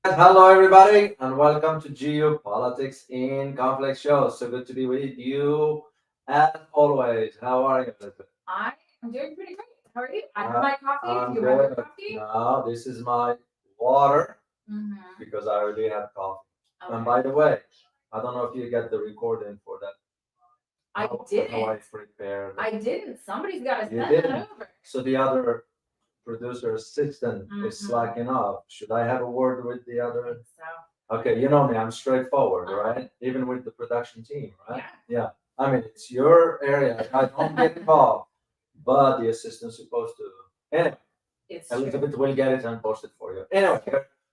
Hello, everybody, and welcome to Geopolitics in Conflict Show. So good to be with you as always. How are you, Elizabeth? I am doing pretty great. How are you? I have Uh, my coffee. I'm Do you have your good. coffee? Now, this is my water Mm-hmm. because I already have coffee. And Okay. by the way, I don't know if you get the recording for that. I How I didn't. prepared. I didn't. Somebody's got to You send didn't. that over. So the other producer assistant is Mhm. slacking off. Should I have a word with the I other? think so. Okay, you know me, I'm straightforward, Uh-huh. right? Even with the production team, right? Yeah. Yeah. I mean, it's your area. I don't get involved, but the assistant's supposed to. Anyway, It's true. Elizabeth will get it and post it for you. Anyway,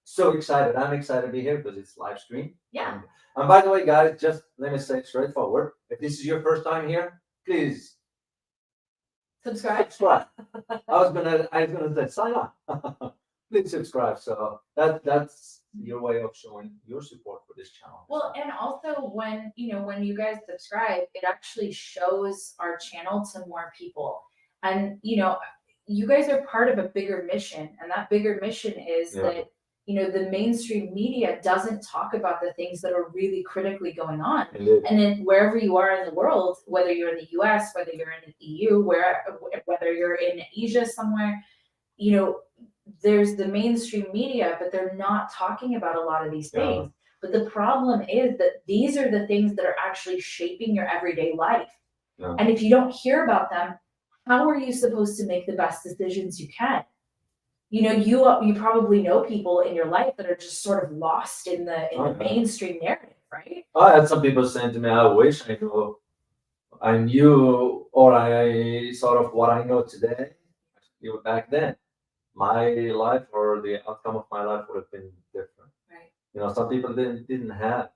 so excited. I'm excited to be here because it's live stream. Yeah. And by the way, guys, just let me say straightforward. If this is your first time here, please Subscribe. I was gonna say sign up. Please subscribe. So that's your way of showing your support for this channel. Well, and also when you guys subscribe, it actually shows our channel to more people. And you guys are part of a bigger mission, and that bigger mission is Yeah. that the mainstream media doesn't talk about the things that are really critically going on. Indeed. And then wherever you are in the world, whether you're in the US, whether you're in the EU, whether you're in Asia somewhere, there's the mainstream media, but they're not talking about a lot of these Yeah. things. But the problem is that these are the things that are actually shaping your everyday life. Yeah. And if you don't hear about them, how are you supposed to make the best decisions you can? You probably know people in your life that are just sort of lost in the Oh, yeah. mainstream narrative, right? I had some people saying to me, "I wish I knew, or I sort of what I know today, you back then. My life or the outcome of my life would have been different." Right. Some people didn't have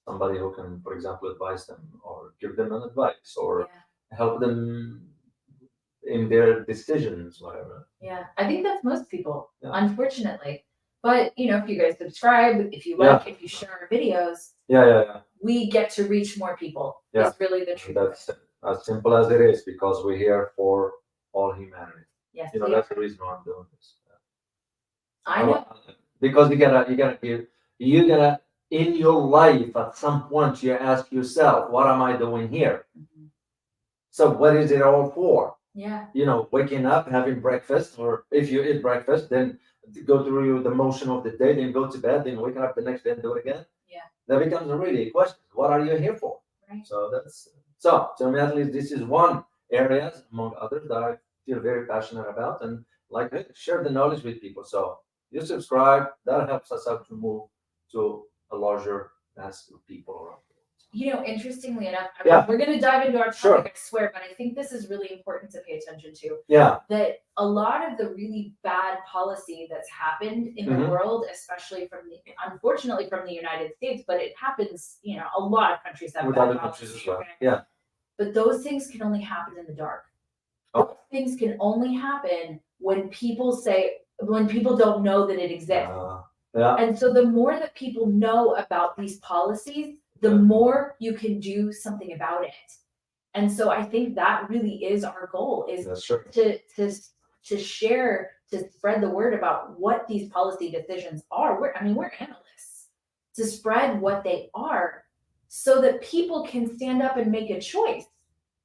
somebody who can, for example, advise them or give them an advice or help them in their decisions, whatever. Yeah, I think that's most people, Yeah. unfortunately. But if you guys subscribe, if you Yeah. like, if you share our videos, Yeah. we get to reach more people. Yeah. Is really the truth. Of That's as simple as it is because we're here for all humanity. Yes, That's the reason why I'm doing this. I know. Because you gotta in your life at some point you ask yourself, what am I doing here? Mhm. So what is it all for? Yeah. Waking up, having breakfast, or if you eat breakfast, then go through the motion of the day, then go to bed, then wake up the next day and do it again. Yeah. That becomes a really question. What are you here for? Right. So to me at least this is one area among others that I feel very passionate about and like share the knowledge with people. So you subscribe, that helps us out to move to a larger mass of people around. Interestingly enough, Yeah. we're going to dive into our topic, Sure. I swear, but I think this is really important to pay attention to. Yeah. That a lot of the really bad policy that's happened in the world, especially unfortunately from the United States, but it happens, a lot of countries have With bad other policy, countries as well. okay? Yeah. But those things can only happen in the dark. Those things can only happen when people don't know that it exists. Yeah. And so the more that people know about these policies, the more you can do something about it. And so I think that really is our goal, is That's true. to share, to spread the word about what these policy decisions are. We're analysts, to spread what they are so that people can stand up and make a choice.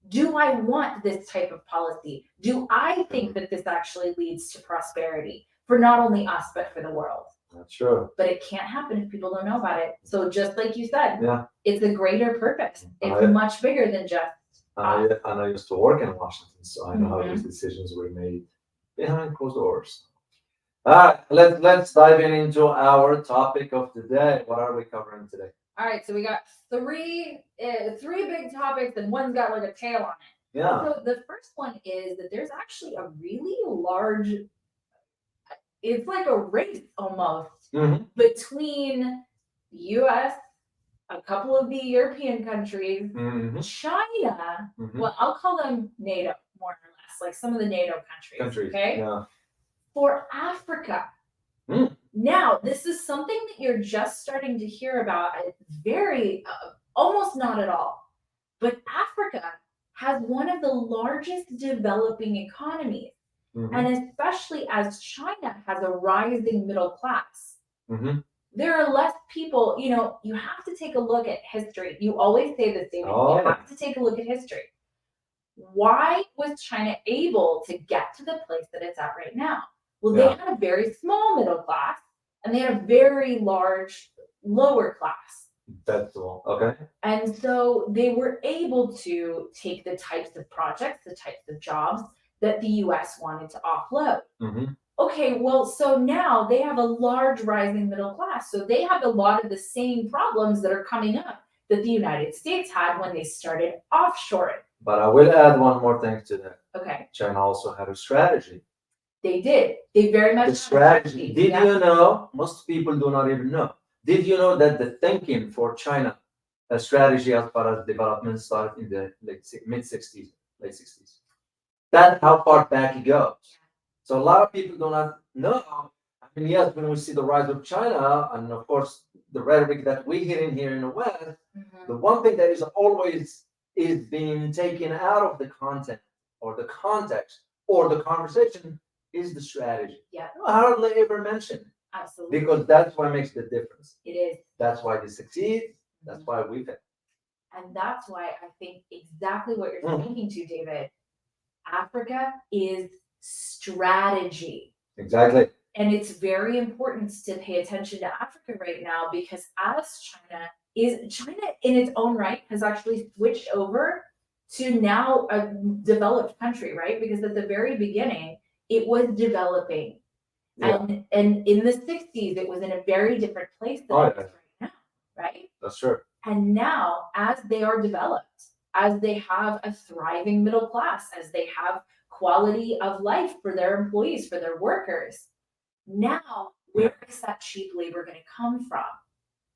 Do I want this type of policy? Do I think that this actually leads to prosperity for not only us, but for the world? That's true. But it can't happen if people don't know about it. So just like you said, Yeah. it's a greater purpose. It's much bigger than just and I used to work in Washington, so I know how these decisions were made behind closed doors. All right, let's dive into our topic of the day. What are we covering today? All right, so we got three big topics, and one's got like a tail on it. Yeah. So the first one is that there's actually a really large. It's like a race almost between the U.S., a couple of the European countries, China. Well, I'll call them NATO more or less, like some of the NATO countries. Okay. Yeah. For Africa. Now, this is something that you're just starting to hear about. Very, almost not at all. But Africa has one of the largest developing economies. And especially as China has a rising middle class. there are less people, you have to take a look at history. You always say this, David, Oh. you have to take a look at history. Why was China able to get to the place that it's at right now? Well, they had a very small middle class and they had a very large lower class. That's all. Okay. And so they were able to take the types of projects, the types of jobs that the US wanted to offload. Mm-hmm. Okay, well, so now they have a large rising middle class. So they have a lot of the same problems that are coming up that the United States had when they started offshoring. But I will add one more thing to that. Okay. China also had a strategy. They did. They very much The strategy. Did you know? Most people do not even know. Did you know that the thinking for China, a strategy as far as development started in the mid-60s, late 60s? That's how far back it goes. So a lot of people do not know. I mean, yes, when we see the rise of China, and of course the rhetoric that we hear in here in the West, the one thing that is always being taken out of the content or the context or the conversation is the strategy. Yeah. Hardly ever mentioned. Absolutely. Because that's what makes the difference. It is. That's why they succeed. That's why we fail. And that's why I think exactly what you're speaking to, David. Africa is strategy. Exactly. And it's very important to pay attention to Africa right now because as China in its own right has actually switched over to now a developed country, right? Because at the very beginning, it was developing. Yeah. And in the 60s, it was in a very different place than it is right now, right? That's true. And now, as they are developed, as they have a thriving middle class, as they have quality of life for their employees, for their workers, now where is that cheap labor going to come from?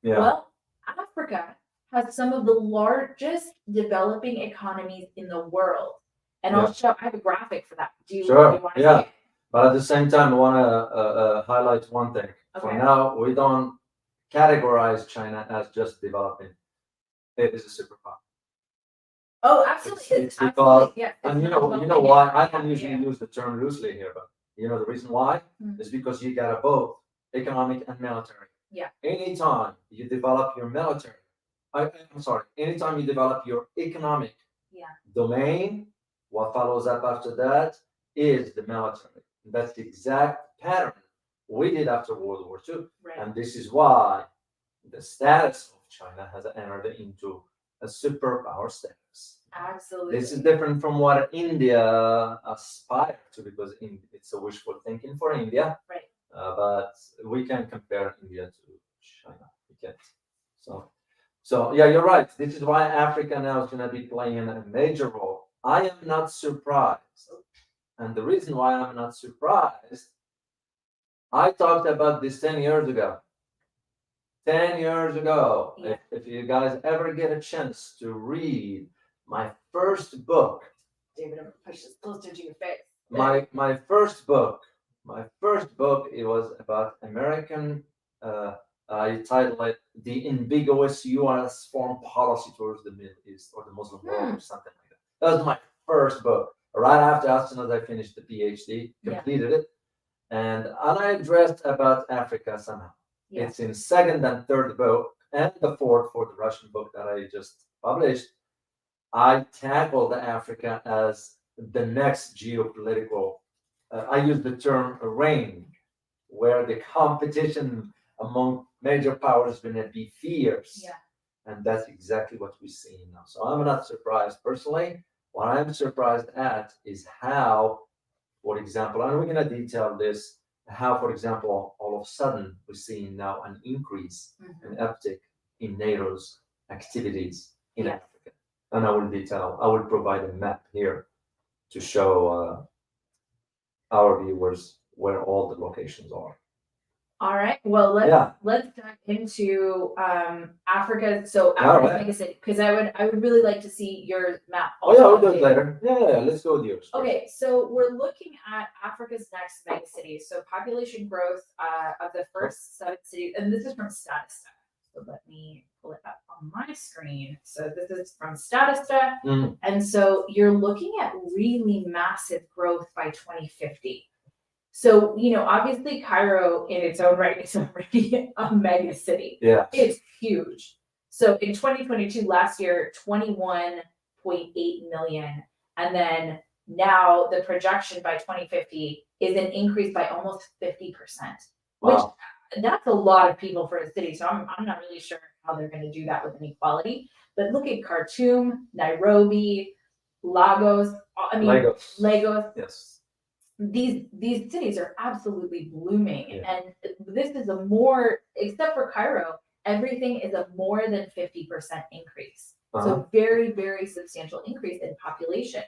Yeah. Well, Africa has some of the largest developing economies in the world. And I have a graphic for that. Do you want to see it? But at the same time, I want to highlight one thing. Okay. For now, we don't categorize China as just developing. It is a superpower. Oh, absolutely. It's because, and you know why I don't usually use the term loosely here, but you know the reason why is because you got both economic and military. Yeah. Anytime you develop your military, anytime you develop your economic domain, what follows up after that is the military. That's the exact pattern we did after World War II. Right. And this is why the status of China has entered into a superpower status. Absolutely. This is different from what India aspired to because it's a wishful thinking for India. Right. But we can compare India to China. We can't. So yeah, you're right. This is why Africa now is going to be playing a major role. I am not surprised. And the reason why I'm not surprised, I talked about this 10 years ago. 10 years ago. Yeah. If you guys ever get a chance to read my first book. David, I'm going to push this closer to your face. My first book, it was about American, I titled it The Ambiguous U.S. Foreign Policy Towards the Middle East or the Muslim World or something like that. That was my first book. Right after, as soon as I finished the PhD, completed it. And I addressed about Africa somehow. Yeah. It's in second and third book and the fourth for the Russian book that I just published. I tackled Africa as the next geopolitical, I use the term range, where the competition among major powers is going to be fierce. Yeah. And that's exactly what we're seeing now. So I'm not surprised personally. What I'm surprised at is how, for example, and we're going to detail this, how, for example, all of a sudden we're seeing now an increase, an uptick in NATO's activities in Africa. And I will provide a map here to show our viewers where all the locations are. All right. Well, let's dive into Africa. So Africa, like I said, because I would really like to see your map. We'll do it later. Yeah, let's go with yours. Okay, so we're looking at Africa's next mega cities. So population growth of the first 7 cities, and this is from Statista. So let me pull it up on my screen. So this is from Statista, and so you're looking at really massive growth by 2050. So, obviously Cairo in its own right is already a mega city. Yeah. It's huge. So in 2022, last year, 21.8 million. And then now the projection by 2050 is an increase by almost 50%, which Wow. that's a lot of people for a city. So I'm not really sure how they're going to do that with inequality. But look at Khartoum, Nairobi, Lagos. Lagos. Yes. These cities are absolutely blooming, Yeah. and this is a more, except for Cairo, everything is a more than 50% increase. So very, very substantial increase in population.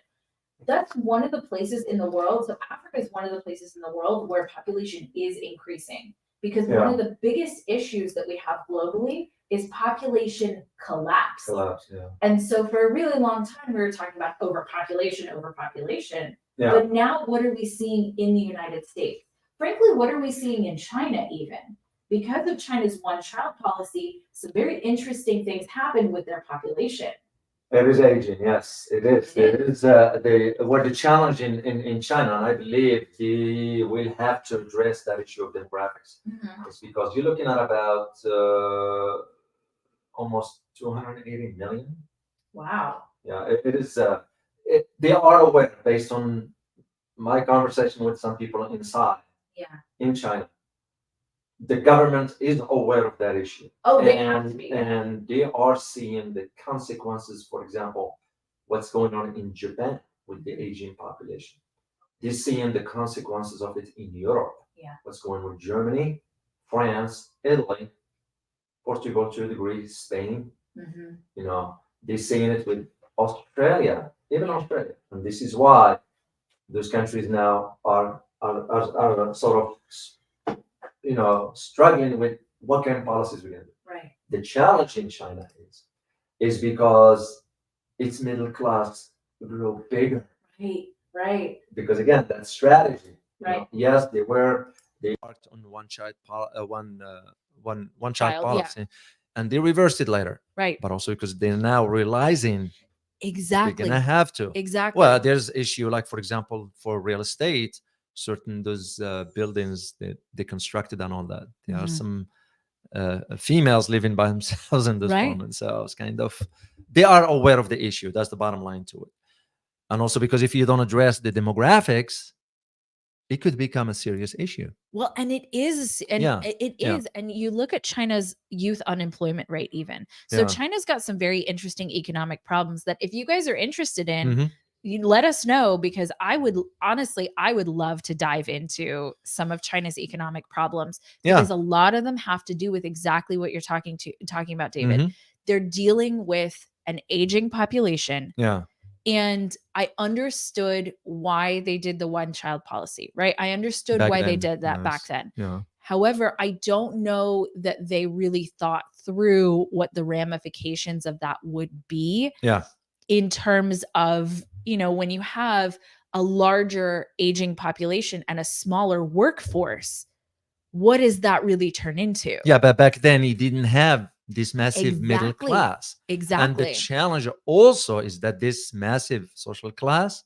That's one of the places in the world. So Africa is one of the places in the world where population is increasing, because one of the biggest issues that we have globally is population collapse. Yeah. And so for a really long time, we were talking about overpopulation. Yeah. But now what are we seeing in the United States? Frankly, what are we seeing in China even? Because of China's one-child policy, some very interesting things happen with their population. It is aging, yes, it is. It is the challenge in China, and I believe he will have to address that issue of demographics. It's because you're looking at about almost 280 million. Wow. Yeah, it is. They are aware, based on my conversation with some people inside. Yeah. In China, the government is aware of that issue. Oh, they have to be. And they are seeing the consequences. For example, what's going on in Japan with the aging population. They're seeing the consequences of it in Europe. Yeah. What's going on with Germany, France, Italy, Portugal to a degree, Spain. They're seeing it with Australia, even Australia. And this is why those countries now are sort of struggling with what kind of policies we're going to do. Right. The challenge in China is because its middle class grow bigger. Right. Because again, that strategy. Right. Yes, they worked on one child policy, and they reversed it later. Right. But also because they're now realizing exactly they're gonna have to. Exactly. Well, there's issue like, for example, for real estate, certain those buildings that they constructed and all that. There are some females living by themselves in this moment. So it's kind of, they are aware of the issue. That's the bottom line to it. And also because if you don't address the demographics, it could become a serious issue. Well, and it is, and it is. And you look at China's youth unemployment rate even. So China's got some very interesting economic problems that if you guys are interested in, you let us know, because I would love to dive into some of China's economic problems, because a lot of them have to do with exactly what you're talking about, David. They're dealing with an aging population. Yeah. And I understood why they did the one-child policy, right? I understood why they did that back then. Yeah. However, I don't know that they really thought through what the ramifications of that would be. Yeah. In terms of, when you have a larger aging population and a smaller workforce, what does that really turn into? Yeah, but back then he didn't have this massive middle class. Exactly. And the challenge also is that this massive social class,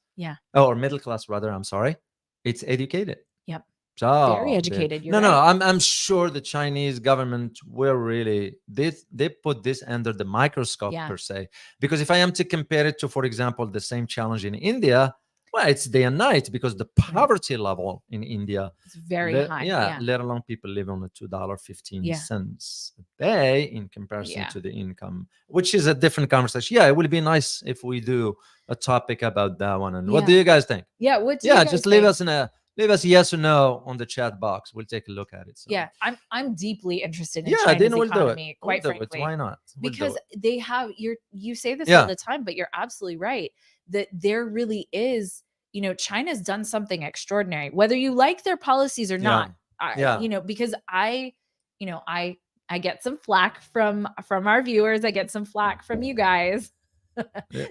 or middle class rather, I'm sorry, it's educated. Yep. So very educated. I'm sure the Chinese government will really, they put this under the microscope per se. Because if I am to compare it to, for example, the same challenge in India, well, it's day and night, because the poverty level in India is very high. Let alone people live on $2.15 a day in comparison to the income, which is a different conversation. Yeah, it would be nice if we do a topic about that one. And what do you guys think? Yeah, what do you guys just think? leave us yes or no on the chat box. We'll take a look at it. So. Yeah, I'm deeply interested in China's economy, quite frankly. Why not? Because they have, you say this all the time, but you're absolutely right, that there really is, China's done something extraordinary, whether you like their policies or not. Because I get some flack from our viewers. I get some flack from you guys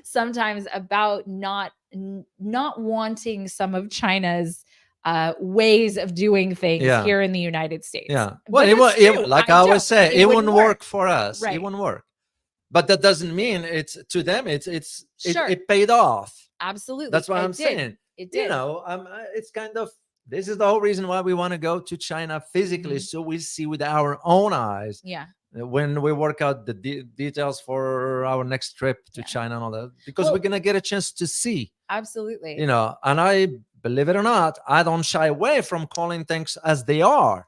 sometimes about not wanting some of China's ways of doing things here in the United States. Yeah. Well, like I always say, it wouldn't work for us. It wouldn't work. But that doesn't mean it's to them. It paid off. Absolutely. That's what I'm saying. It did. It's kind of This is the whole reason why we want to go to China physically, Mhm. so we see with our own eyes Yeah. when we work out the details for our next trip to Yeah. China and all that, because Well, we're gonna get a chance to see, absolutely. you know. And I, believe it or not, I don't shy away from calling things as they are.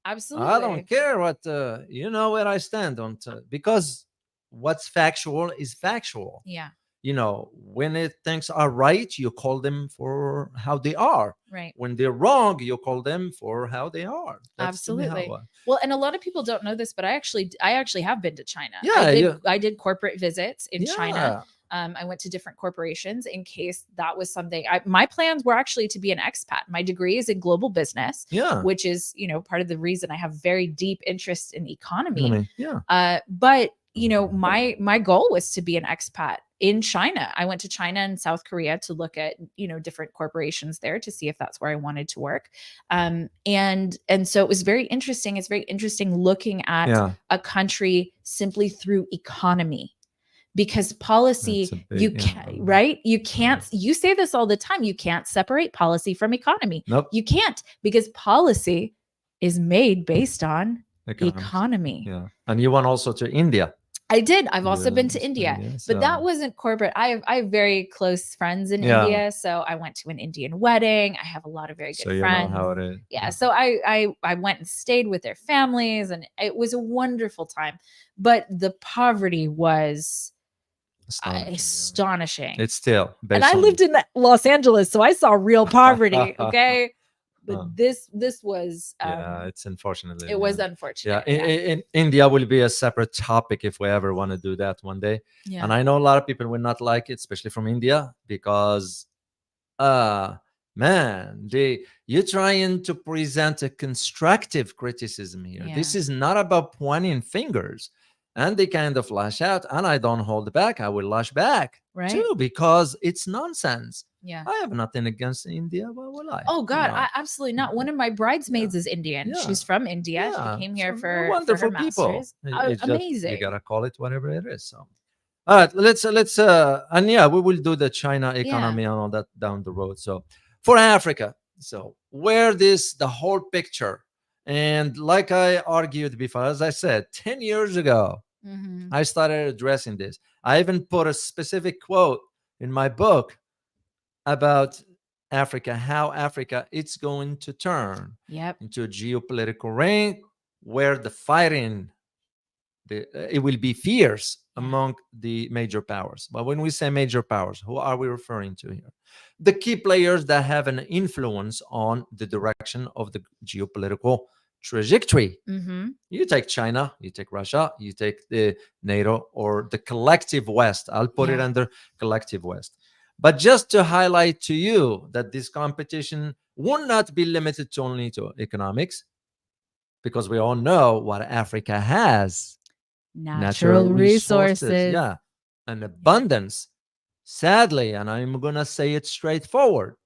I Absolutely. don't care what you know where I stand on because what's factual is factual. Yeah. You know, when things are right, you call them for how they are. Right. When they're wrong, you call them for how they are. That's to me how. Absolutely. Well, and a lot of people don't know this, but I actually have been to China. Yeah, I did corporate visits in China. yeah, I went to different corporations in case that was something. My plans were actually to be an expat. My degree is in global business, yeah. which is, part of the reason I have very deep interest in I economy. mean, yeah. But my goal was to be an expat in China. I went to China and South Korea to look at different corporations there to see if that's where I wanted to work. And so it was very interesting. It's very interesting looking at Yeah. a country simply through economy, because policy, That's a big, you can't, right? You can't, you say this all the time, you can't separate policy from economy. Nope. You can't, because policy is made based on Economics. economy. Yeah. And you went also to India. I did. I've also Yeah, been to that's India, India, but that so- wasn't corporate. I have very close friends in Yeah. India, so I went to an Indian wedding. I have a lot of very good So you friends. know how it is. Yeah, so I went and stayed with their families, and it was a wonderful time. But the poverty was Astonishing. astonishing. It's still. And I lived in Los Angeles, so I saw real poverty. Okay, but this was yeah, it's unfortunately. it was Yeah. unfortunate. Yeah, in India will be a separate topic if we ever want to do that one day. Yeah. And I know a lot of people will not like it, especially from India, because man, you're trying to present a constructive criticism here. This Yeah. is not about pointing fingers. And they kind of lash out, and I don't hold back. I will lash back Right. too, because it's nonsense. Yeah. I have nothing against India. Why will I? Oh God, You know? absolutely not. One of my bridesmaids is Indian. Yeah. She's from India. Yeah, She came here so for wonderful her people. master's. It's just, Amazing. you gotta call it whatever it is. So, all right, let's and yeah, we will do the China economy and all that down the road. So, for Africa, so where this the whole picture, and like I argued before, as I said, 10 years ago, Mhm. I started addressing this. I even put a specific quote in my book about Africa, how Africa it's going to turn Yep. into a geopolitical ring where the fighting it will be fierce among the major powers. But when we say major powers, who are we referring to here? The key players that have an influence on the direction of the geopolitical trajectory. Mm-hmm. You take China, you take Russia, you take the NATO or the collective West. I'll put it under collective West. But just to highlight to you that this competition will not be limited to only to economics, because we all know what Africa has. Natural resources. Yeah, an abundance. Sadly, and I'm going to say it straightforward,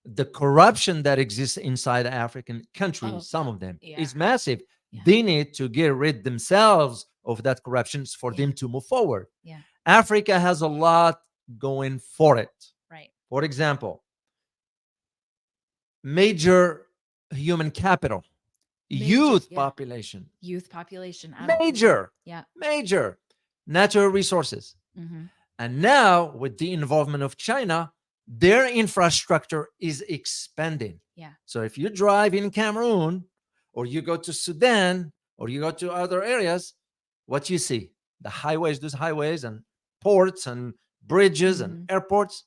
the corruption that exists inside African countries, some of them, is massive. Yeah. They need to get rid themselves of that corruption for them to move forward. Yeah. Africa has a lot going for it. Right. For example, major human capital, youth population. Youth population. Major. Yeah. Major. Natural resources. Mm-hmm. And now, with the involvement of China, their infrastructure is expanding. Yeah. So if you drive in Cameroon, or you go to Sudan, or you go to other areas, what you see? The highways, those highways and ports and bridges and airports,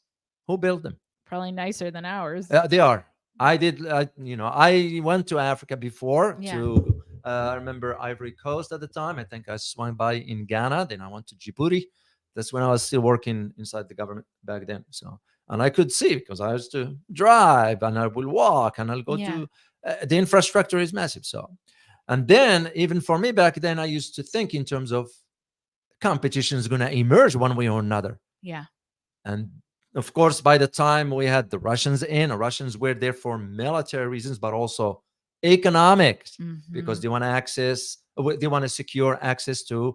who built them? Probably nicer than ours. They are. I did, I went to Africa before to, I remember Ivory Coast at the time. I think I swung by in Ghana. Then I went to Djibouti. That's when I was still working inside the government back then. So, and I could see because I used to drive and I will walk and I'll go to, the infrastructure is massive. So, and then even for me back then, I used to think in terms of competition is going to emerge one way or another. Yeah. And of course, by the time we had the Russians in, the Russians were there for military reasons, but also economics, because they want to secure access to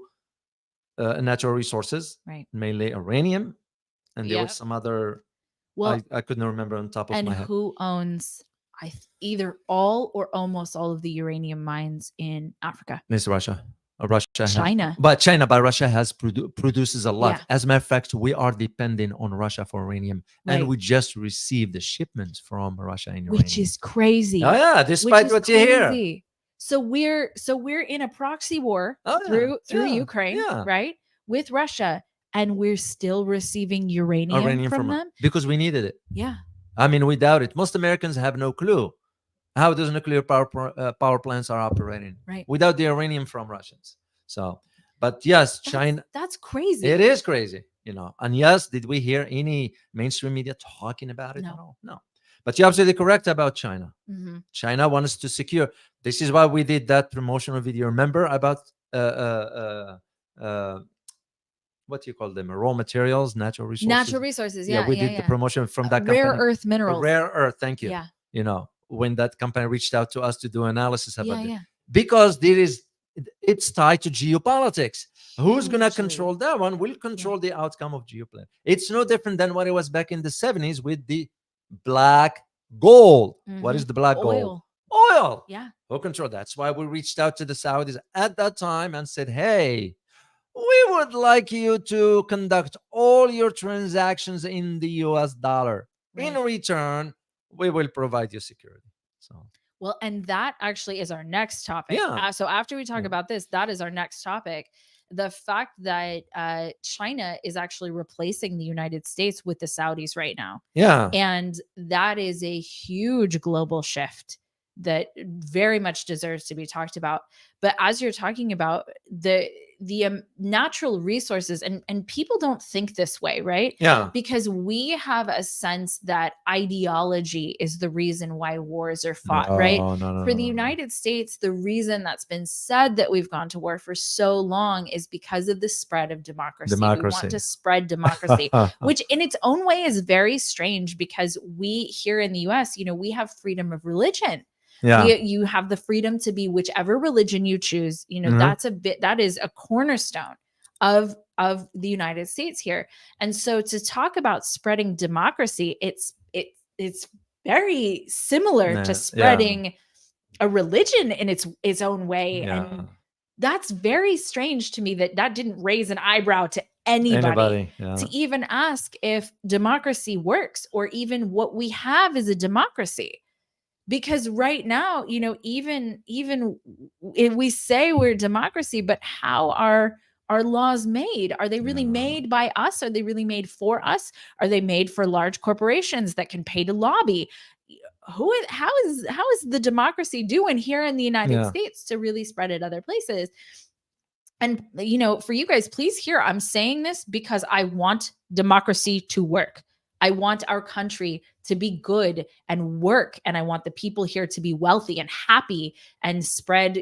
natural resources, right? Mainly uranium, and there was some other. Well, I couldn't remember on top of my head. And who owns either all or almost all of the uranium mines in Africa. It's Russia. Russia China. but Russia has produces a lot. Yeah. As a matter of fact, we are dependent on Russia for uranium, and Right. we just received the shipments from Russia in uranium, Which is crazy. Oh yeah, despite what you hear. So we're in a proxy war through Ukraine, right, with Russia, and we're still receiving uranium from them because we needed it. Yeah. I mean, without it, most Americans have no clue how those nuclear power plants are operating, right, without the uranium from Russians. So, but yes, China. That's crazy. It is crazy, And yes, did we hear any mainstream media talking about it? No. But you're absolutely correct about China. Mm-hmm. China wants to secure. This is why we did that promotional video. Remember about what do you call them? Raw materials, natural resources. Natural resources. Yeah, we did the promotion from that rare company. Earth minerals. Rare earth. Thank you. Yeah. When that company reached out to us to do analysis about it, yeah. because it's tied to geopolitics. Who's going to control that one will control the outcome of geopolitics. It's no different than what it was back in the 70s with the black gold. Mm-hmm. What is the black gold? Oil. Yeah. Who control that? That's why we reached out to the Saudis at that time and said, hey, we would like you to conduct all your transactions in the US dollar. Right. In return, we will provide you security. So. Well, and that actually is our next topic. Yeah. So after we talk about this, that is our next topic. The fact that China is actually replacing the United States with the Saudis right now. Yeah. And that is a huge global shift that very much deserves to be talked about. But as you're talking about the natural resources, and people don't think this way, right? Yeah. Because we have a sense that ideology is the reason why wars are fought, right? For the United States, the reason that's been said that we've gone to war for so long is because of the spread of democracy. We want to spread democracy, which in its own way is very strange because we here in the US, we have freedom of religion. Yeah. You have the freedom to be whichever religion you choose. Mm-hmm. That is a cornerstone of the United States here. And so to talk about spreading democracy, it's very similar to spreading a religion in its own way. Yeah. And that's very strange to me that didn't raise an eyebrow to anybody to even ask if democracy works or even what we have is a democracy. Because right now, even if we say we're a democracy, but how are our laws made? Are they really made by us? Are they really made for us? Are they made for large corporations that can pay to lobby? How is the democracy doing here in the United States to really spread it other places? And, for you guys, please hear, I'm saying this because I want democracy to work. I want our country to be good and work. And I want the people here to be wealthy and happy and spread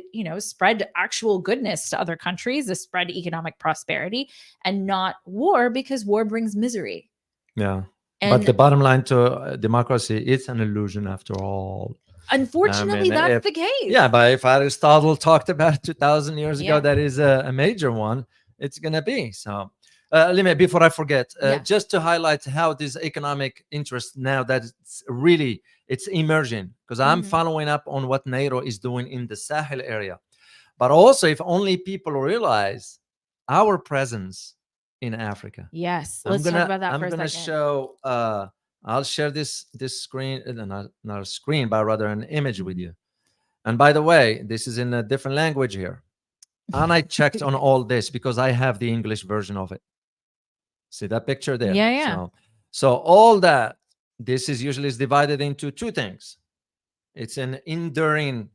actual goodness to other countries, to spread economic prosperity and not war, because war brings misery. Yeah. But the bottom line to democracy, it's an illusion after all. Unfortunately, that's the case. Yeah, but if Aristotle talked about it 2,000 years ago, that is a major one, it's going to be. So before I forget, just to highlight how this economic interest now that it's emerging, because I'm following up on what NATO is doing in the Sahel area. But also, if only people realize our presence in Africa. Yes, let's talk about that for a second. I'm going to show, I'll share this screen, not a screen, but rather an image with you. And by the way, this is in a different language here. And I checked on all this because I have the English version of it. See that picture there? Yeah. So all that, this is usually divided into two things. It's an enduring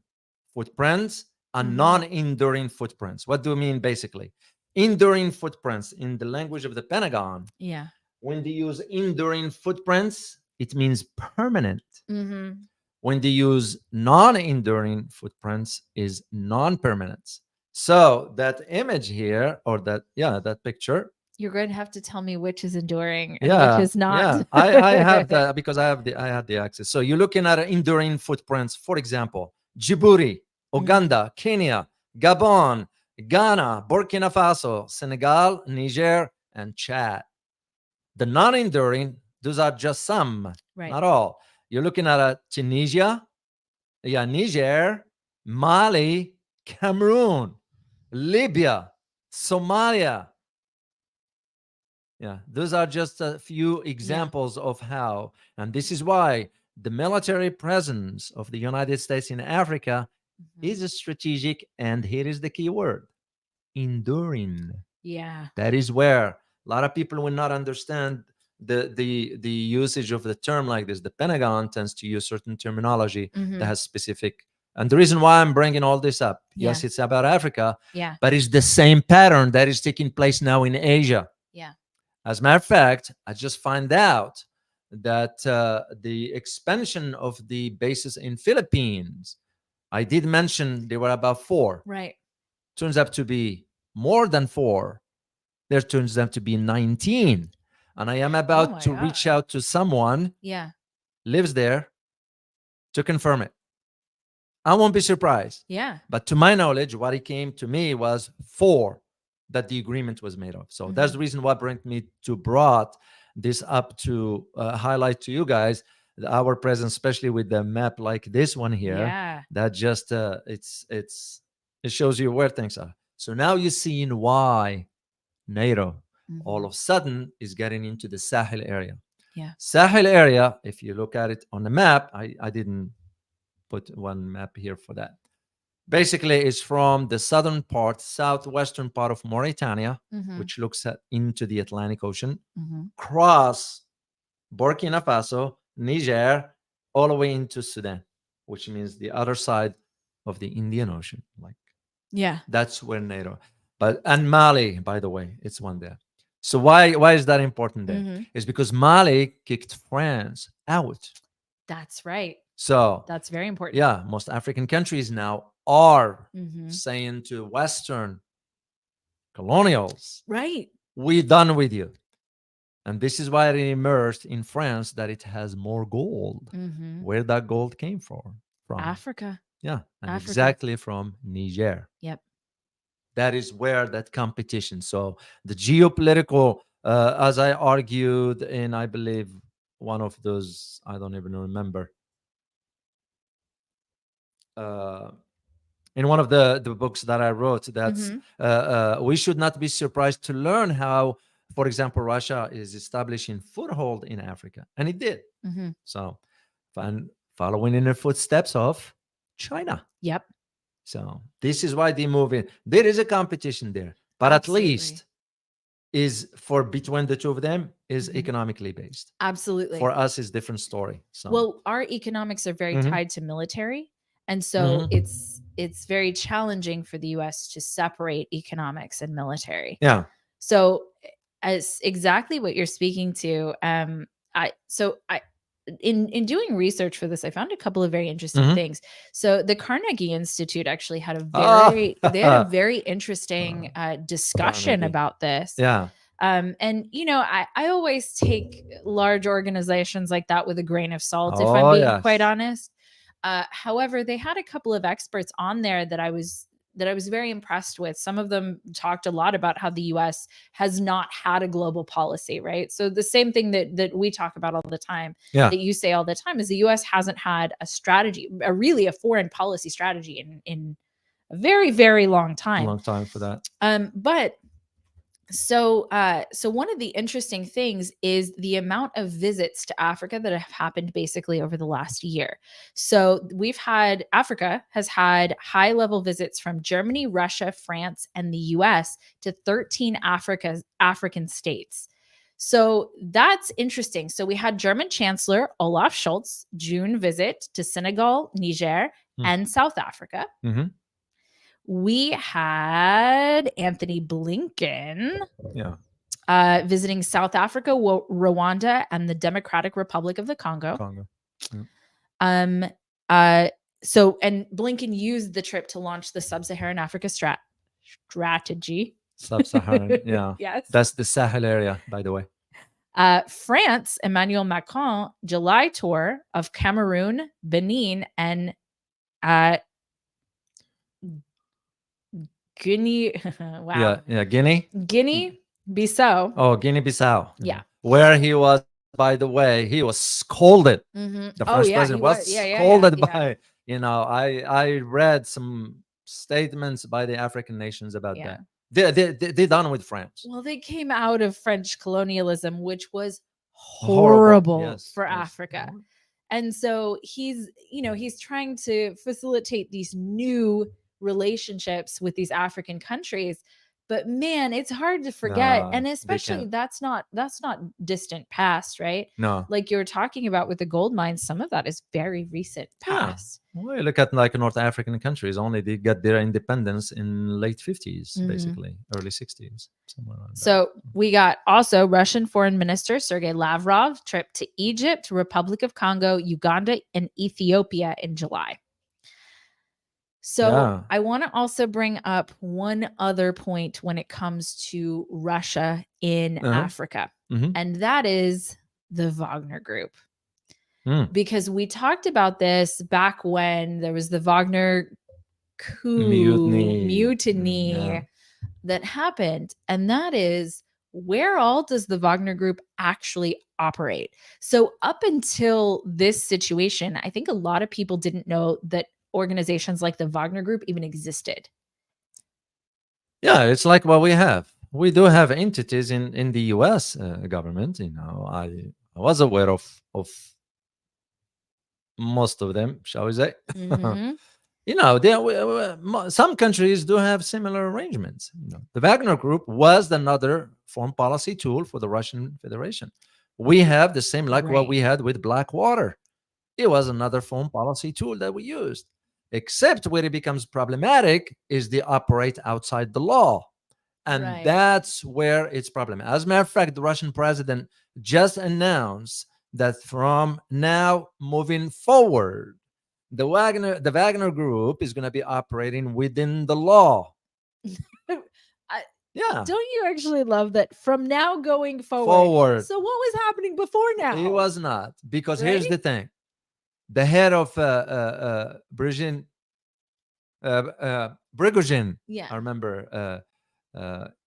footprints and non-enduring footprints. What do I mean basically? Enduring footprints in the language of the Pentagon. Yeah. When they use enduring footprints, it means permanent. Mm-hmm. When they use non-enduring footprints is non-permanent. So that image here, or that picture, you're going to have to tell me which is enduring and which is not. Yeah, I have that because I had the access. So you're looking at enduring footprints, for example, Djibouti, Uganda, Kenya, Gabon, Ghana, Burkina Faso, Senegal, Niger, and Chad. The non-enduring, those are just some, not all. You're looking at Tunisia, Yeah, Niger, Mali, Cameroon, Libya, Somalia. Yeah, those are just a few examples of how, and this is why the military presence of the United States in Africa is strategic. And here is the key word: enduring. Yeah. That is where a lot of people will not understand the usage of the term like this. The Pentagon tends to use certain terminology that has specific. And the reason why I'm bringing all this up, yes, it's about Africa, Yeah. but it's the same pattern that is taking place now in Asia. Yeah. As a matter of fact, I just find out that the expansion of the bases in Philippines, I did mention there were about 4. Right. Turns out to be more than 4. There turns out to be 19. And I am about to reach out to someone lives there to confirm it. I won't be surprised. Yeah. But to my knowledge, what it came to me was 4 that the agreement was made of. So that's the reason why brought me to brought this up to highlight to you guys our presence, especially with the map like this one here. Yeah. That just it shows you where things are. So now you're seeing why NATO all of a sudden is getting into the Sahel area. Yeah. Sahel area, if you look at it on the map, I didn't put one map here for that. Basically, it's from the southern part, southwestern part of Mauritania, which looks into the Atlantic Ocean, cross Burkina Faso, Niger, all the way into Sudan, which means the other side of the Indian Ocean. Like, yeah, that's where NATO. And Mali, by the way, it's one there. So why is that important there? It's because Mali kicked France out. That's right. So that's very important. Yeah, most African countries now are saying to Western colonials, right, we're done with you. And this is why it emerged in France that it has more gold. Where that gold came from? Africa. Yeah, and Africa. exactly from Niger. Yep. That is where that competition. So the geopolitical, as I argued in, I believe, one of those, I don't even remember, in one of the books that I wrote, that's we should not be surprised to learn how, for example, Russia is establishing foothold in Africa, and it did. So, following in the footsteps of China. Yep. So this is why they move in. There is a competition there, but Absolutely. At least is for between the two of them is economically based. Absolutely. For us, is different story. So well, our economics are very tied to military. And so it's very challenging for the US to separate economics and military. Yeah. So as exactly what you're speaking to, in doing research for this, I found a couple of very interesting things. So the Carnegie Institute actually had a very interesting discussion about this. Yeah. And I always take large organizations like that with a grain of salt, if I'm being quite honest. However, they had a couple of experts on there that I was very impressed with. Some of them talked a lot about how the US has not had a global policy, right? So the same thing that we talk about all the time, that you say all the time, is the US hasn't had a strategy, really a foreign policy strategy in a very, very long time. A long time for that. But so one of the interesting things is the amount of visits to Africa that have happened basically over the last year. So Africa has had high level visits from Germany, Russia, France, and the US to 13 African states. So that's interesting. So we had German Chancellor Olaf Scholz June visit to Senegal, Niger, and South Africa. We had Anthony Blinken visiting South Africa, Rwanda, and the Democratic Republic of the Congo. And Blinken used the trip to launch the Sub-Saharan Africa strategy. Sub-Saharan, yeah. Yes. That's the Sahel area, by the way. France, Emmanuel Macron, July tour of Cameroon, Benin, and Guinea. Wow. Yeah, Guinea. Bissau. Oh, Guinea-Bissau. Yeah. Where he was, by the way, he was scolded. The French president was scolded by, I read some statements by the African nations about Yeah. that. They're done with France. Well, they came out of French colonialism, which was Horrible. horrible Yes, for yes. Africa. And so he's trying to facilitate these new relationships with these African countries. But man, it's hard to forget. No, And they especially can't. that's not distant past, right? No. Like you were talking about with the gold mines, some of that is very recent Yeah. past. Well, you look at like North African countries, only they got their independence in late 50s, Mhm. basically, early 60s, somewhere around So we got also Russian Foreign Minister Sergei Lavrov trip to Egypt, Republic of Congo, Uganda, and Ethiopia in July. So Yeah. I want to also bring up one other point when it comes to Russia in Africa, Mhm. and that is the Wagner Group. Mm. Because we talked about this back when there was the Wagner coup, mutiny Yeah. that happened. And that is, where all does the Wagner Group actually operate? So up until this situation, I think a lot of people didn't know that organizations like the Wagner Group even existed. Yeah, it's like what we have. We do have entities in the U.S. Government. I was aware of most of them, shall we say? Mhm. Some countries do have similar arrangements. The Wagner Group was another foreign policy tool for the Russian Federation. We have the same, like what we had with Blackwater. It was another foreign policy tool that we used. Except where it becomes problematic is they operate outside the law. And Right. that's where it's problem. As a matter of fact, the Russian president just announced that from now moving forward, the Wagner Group is going to be operating within the law. Yeah. Don't you actually love that from now going forward? So what was happening before now? It was not. Because Right? here's the thing. The head of Prigozhin, Yeah. I remember,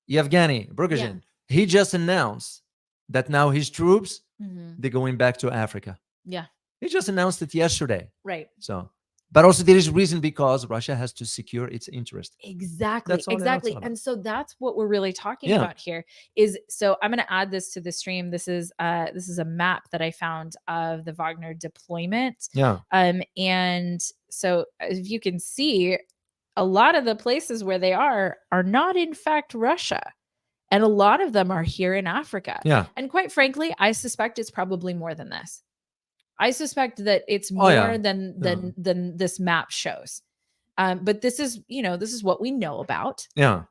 Yevgeny Prigozhin, he just announced that now his troops, Mhm. they're going back to Africa. Yeah. He just announced it yesterday. Right. So, but also there is reason because Russia has to secure its interest. Exactly. That's all it's Exactly. about. And so that's what we're really talking Yeah. about here is, so I'm going to add this to the stream. This is a map that I found of the Wagner deployment. Yeah. And so if you can see, a lot of the places where they are not in fact Russia. And a lot of them are here in Africa. Yeah. And quite frankly, I suspect it's probably more than this. I suspect that it's more than this map shows. But this is what we know about. Yeah.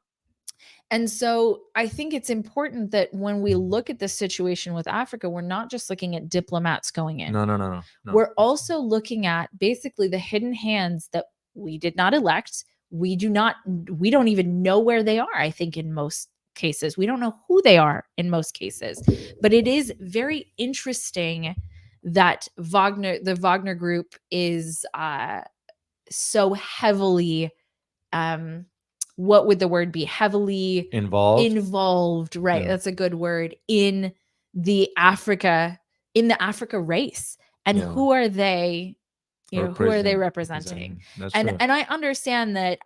And so I think it's important that when we look at this situation with Africa, we're not just looking at diplomats going in. No. We're also looking at basically the hidden hands that we did not elect. We don't even know where they are, I think, in most cases. We don't know who they are in most cases. But it is very interesting that the Wagner Group is so heavily, what would the word be? Heavily involved, right? Yeah. That's a good word, in the Africa race. And who are they? Who are they representing? And I understand that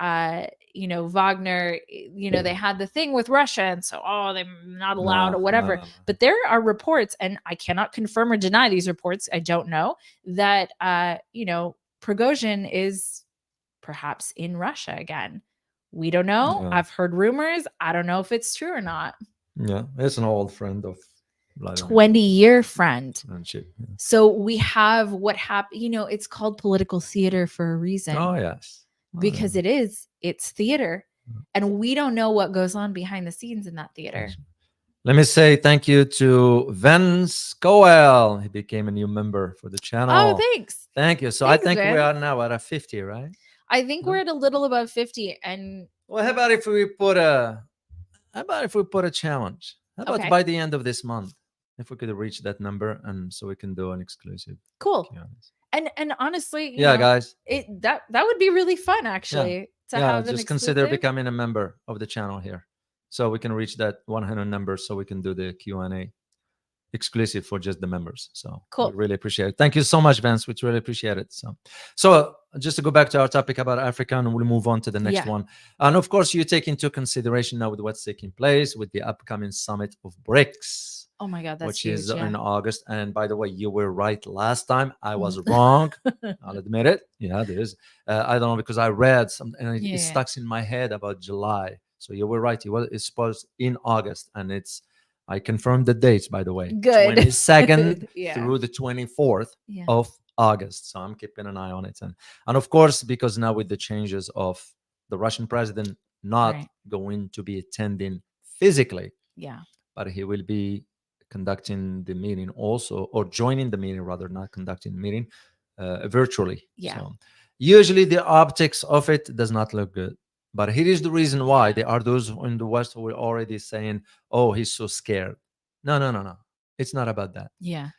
Wagner, they had the thing with Russia, and so they're not allowed or whatever. No. But there are reports, and I cannot confirm or deny these reports, I don't know, that Prigozhin is perhaps in Russia again. We don't know. Yeah. I've heard rumors. I don't know if it's true or not. Yeah, it's an old friend of 20-year friendship. Yeah. So we have what happened. It's called political theater for a reason. Oh yes, because it's theater, and we don't know what goes on behind the scenes in that theater. Let me say thank you to Vince Coel. He became a new member for the channel. Oh, thanks. Thank you. So Thanks, I think Vince. we are now at a 50, right? I think we're at a little above 50. And well, how about if we put a challenge? How about by the end of this month, if we could reach that number, and so we can do an exclusive. Cool. And honestly, guys, that would be really fun, actually. To have just consider becoming a member of the channel here, so we can reach that 100 number, so we can do the Q&A. exclusive for just the members. So Cool. we really appreciate it. Thank you so much, Vince. We really appreciate it. So just to go back to our topic about Africa, and we'll move on to the next Yeah. one. And of course, you take into consideration now with what's taking place with the upcoming summit of BRICS, Oh my God, that's which huge. is Yeah. in August. And by the way, you were right last time. I was wrong. I'll admit it. Yeah, there is. I don't know, because I read some and it Yeah. stuck in my head about July. So you were right. It's supposed in August, and I confirmed the dates, by the way. Good. 22nd Yeah. through the 24th Yeah. of August. So I'm keeping an eye on it. And of course, because now with the changes of the Russian president not Right. going to be attending physically, Yeah. but he will be conducting the meeting also, or joining the meeting rather, not conducting the meeting, virtually. Yeah. So usually the optics of it does not look good. But here is the reason why. There are those in the West who are already saying, oh, he's so scared. No. It's not about that. Yeah.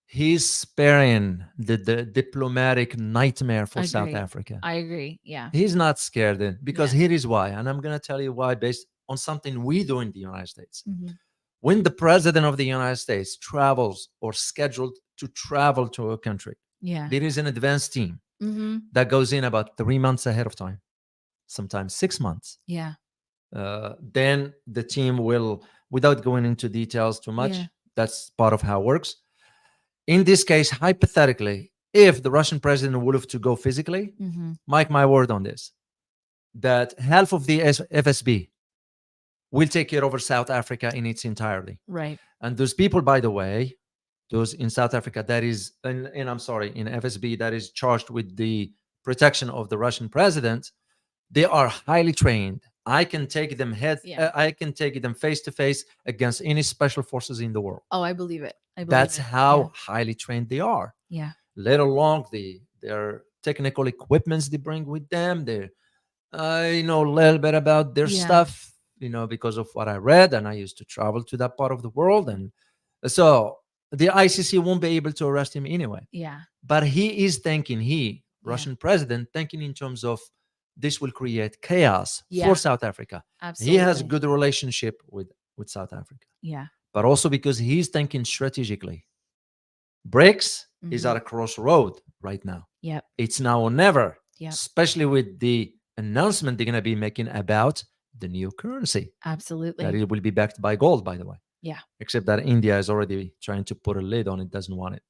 He's sparing the diplomatic nightmare for South Agree. Africa. I agree. Yeah. He's not scared then, because Yeah. here is why. And I'm going to tell you why, based on something we do in the United States. Mhm. When the president of the United States travels or scheduled to travel to a country, Yeah. there is an advanced team Mm-hmm. that goes in about 3 months ahead of time, sometimes 6 months. Yeah. Then the team will, without going into details too much, Yeah. that's part of how it works. In this case, hypothetically, if the Russian president would have to go physically, Mm-hmm. mark my word on this, that half of the FSB will take care over South Africa in its entirety. Right. And those people, by the way, those in South Africa, that is, and I'm sorry, in FSB, that is charged with the protection of the Russian president, they are highly trained. I can take them I can take them face to face against any special forces in the world. Oh, I believe it. I believe That's it. how highly trained they are. Yeah. Let alone their technical equipments they bring with them. I know a little bit about their Yeah. stuff, because of what I read, and I used to travel to that part of the world. And so the ICC won't be able to arrest him anyway. Yeah. But he is thinking, Russian president, thinking in terms of this will create chaos Yeah. for South Africa. Absolutely. He has a good relationship with South Africa. Yeah. But also because he's thinking strategically. BRICS is at a crossroad right now. Yep. It's now or never, Yep. especially with the announcement they're going to be making about the new currency. Absolutely. That it will be backed by gold, by the way. Yeah. Except that India is already trying to put a lid on it, doesn't want it,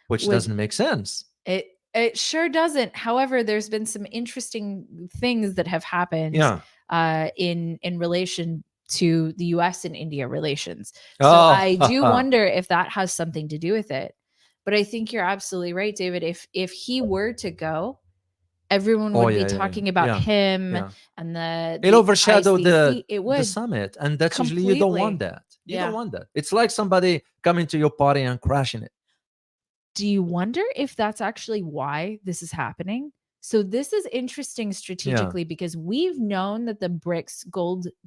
which With- doesn't make sense. It sure doesn't. However, there's been some interesting things that have happened in relation to the US and India relations. So I do wonder if that has something to do with it. But I think you're absolutely right, David. If he were to go, everyone would be talking about him and the it overshadowed ICC. the summit, and that's usually you don't want that. You don't want that. It's like somebody coming to your party and crashing it. Do you wonder if that's actually why this is happening? So this is interesting strategically because we've known that the BRICS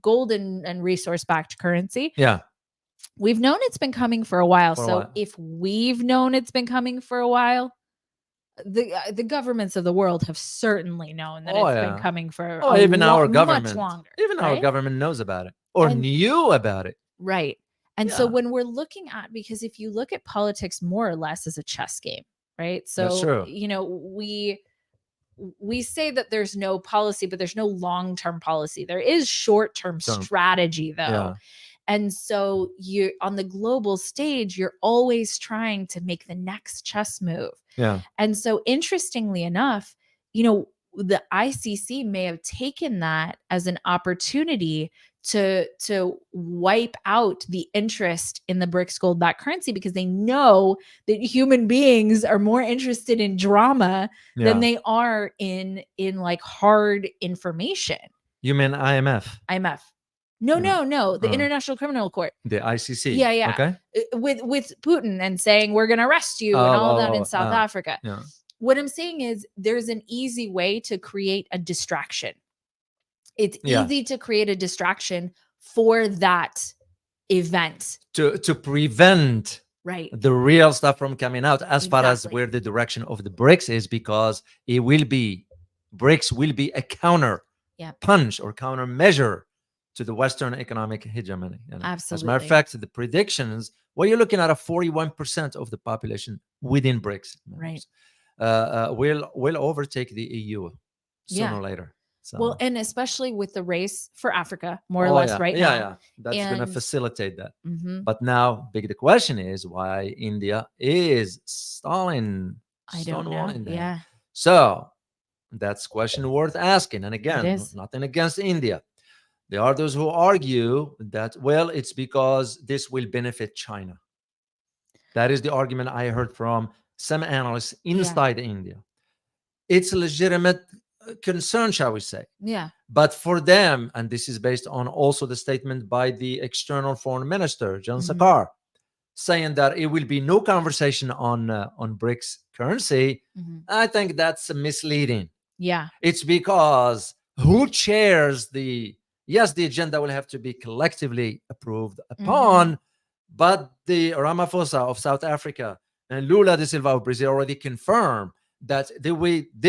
gold and resource backed currency. Yeah. We've known it's been coming for a while. If we've known it's been coming for a while, the governments of the world have certainly known that it's been coming for even our government, much longer. Even our government knows about it or knew about it. Right. And so when we're looking at, because if you look at politics more or less as a chess game, right? So, we say that there's no policy, but there's no long-term policy. There is short-term strategy though. Yeah. And so you're on the global stage, you're always trying to make the next chess move. Yeah. And so interestingly enough, the ICC may have taken that as an opportunity to wipe out the interest in the BRICS gold-backed currency because they know that human beings are more interested in drama than they are in like hard information. You mean IMF? IMF. No. The International Criminal Court. The ICC. Yeah. Okay. With Putin and saying we're going to arrest you and all that in South Africa. Yeah. What I'm saying is there's an easy way to create a distraction. It's easy to create a distraction for that event. To prevent the real stuff from coming out as far as where the direction of the BRICS is, because BRICS will be a counter punch or countermeasure to the Western economic hegemony. As a matter of Absolutely. fact, the predictions, well, you're looking at a 41% of the population within BRICS Right. members. Will overtake the EU sooner Yeah. or later. So, Well, and especially with the race for Africa, more or oh less yeah, right yeah, now. yeah. That's going to And facilitate that. mhm, But now, the question is why India is stalling, I don't know. stonewalling that. Yeah, So that's question worth asking. And it again, is. nothing against India. There are those who argue that, well, it's because this will benefit China. That is the argument I heard from some analysts inside India. It's a legitimate concern, shall we say. Yeah. But for them, and this is based on also the statement by the external foreign minister, Jan Mhm. Sarkar, saying that it will be no conversation on BRICS currency. Mhm. I think that's misleading. Yeah. It's because who chairs yes, the agenda will have to be collectively approved upon, but the Ramaphosa of South Africa and Lula da Silva of Brazil already confirmed that they're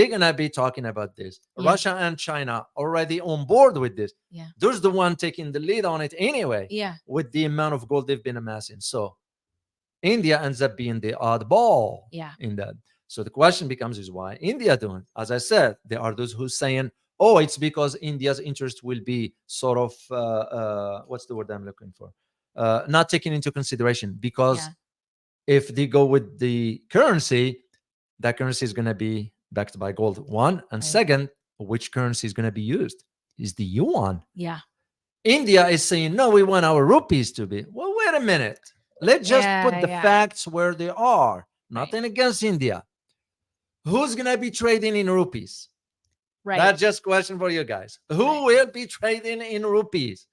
going to be talking about this. Yeah. Russia and China already on board with this. Yeah. There's the one taking the lead on it anyway, Yeah. with the amount of gold they've been amassing. So India ends up being the oddball Yeah. in that. So the question becomes is why India doing? As I said, there are those who are saying, oh, it's because India's interest will be sort of what's the word I'm looking for? Not taken into consideration, because Yeah. if they go with the currency, that currency is going to be backed by gold. One, and Right. second, which currency is going to be used? Is the yuan. Yeah. India is saying, no, we want our rupees to be. Well, wait a minute. Let's just put the Yeah. facts where they are. Right. Nothing against India. Who's going to be trading in rupees? Right. That's just a question for you guys. Who Right. will be trading in rupees?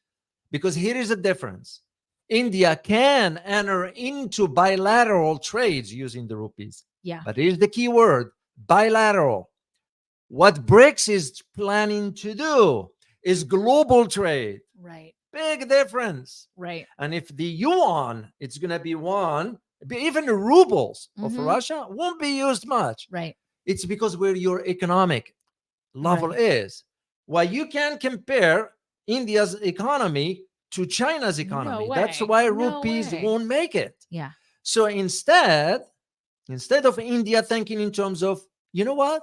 Because here is a difference. India can enter into bilateral trades using the rupees. Yeah. But here's the key word, bilateral. What BRICS is planning to do is global trade. Right. Big difference. Right. And if the yuan, it's going to be one, even the rubles of Mhm. Russia won't be used much. Right. It's because where your economic level Right. is. Why you can't compare India's economy to China's economy. That's way. why No rupees way. won't make it. Yeah. So instead of India thinking in terms of, you know what?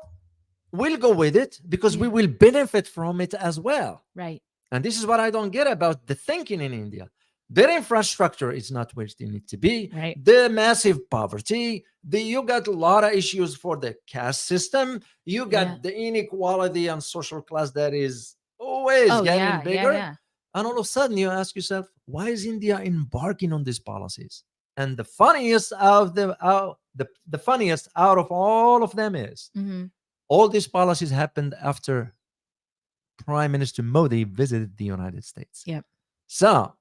We'll go with it because we Yeah. will benefit from it as well. Right. And this is what I don't get about the thinking in India. Their infrastructure is not where they need to be. Right. The massive poverty. You got a lot of issues for the caste system. You got Yeah. the inequality and social class that is always Oh getting yeah. bigger. Yeah. And all of a sudden you ask yourself, why is India embarking on these policies? And the funniest the funniest out of all of them is Mm-hmm. all these policies happened after Prime Minister Modi visited the United States. Yep. So,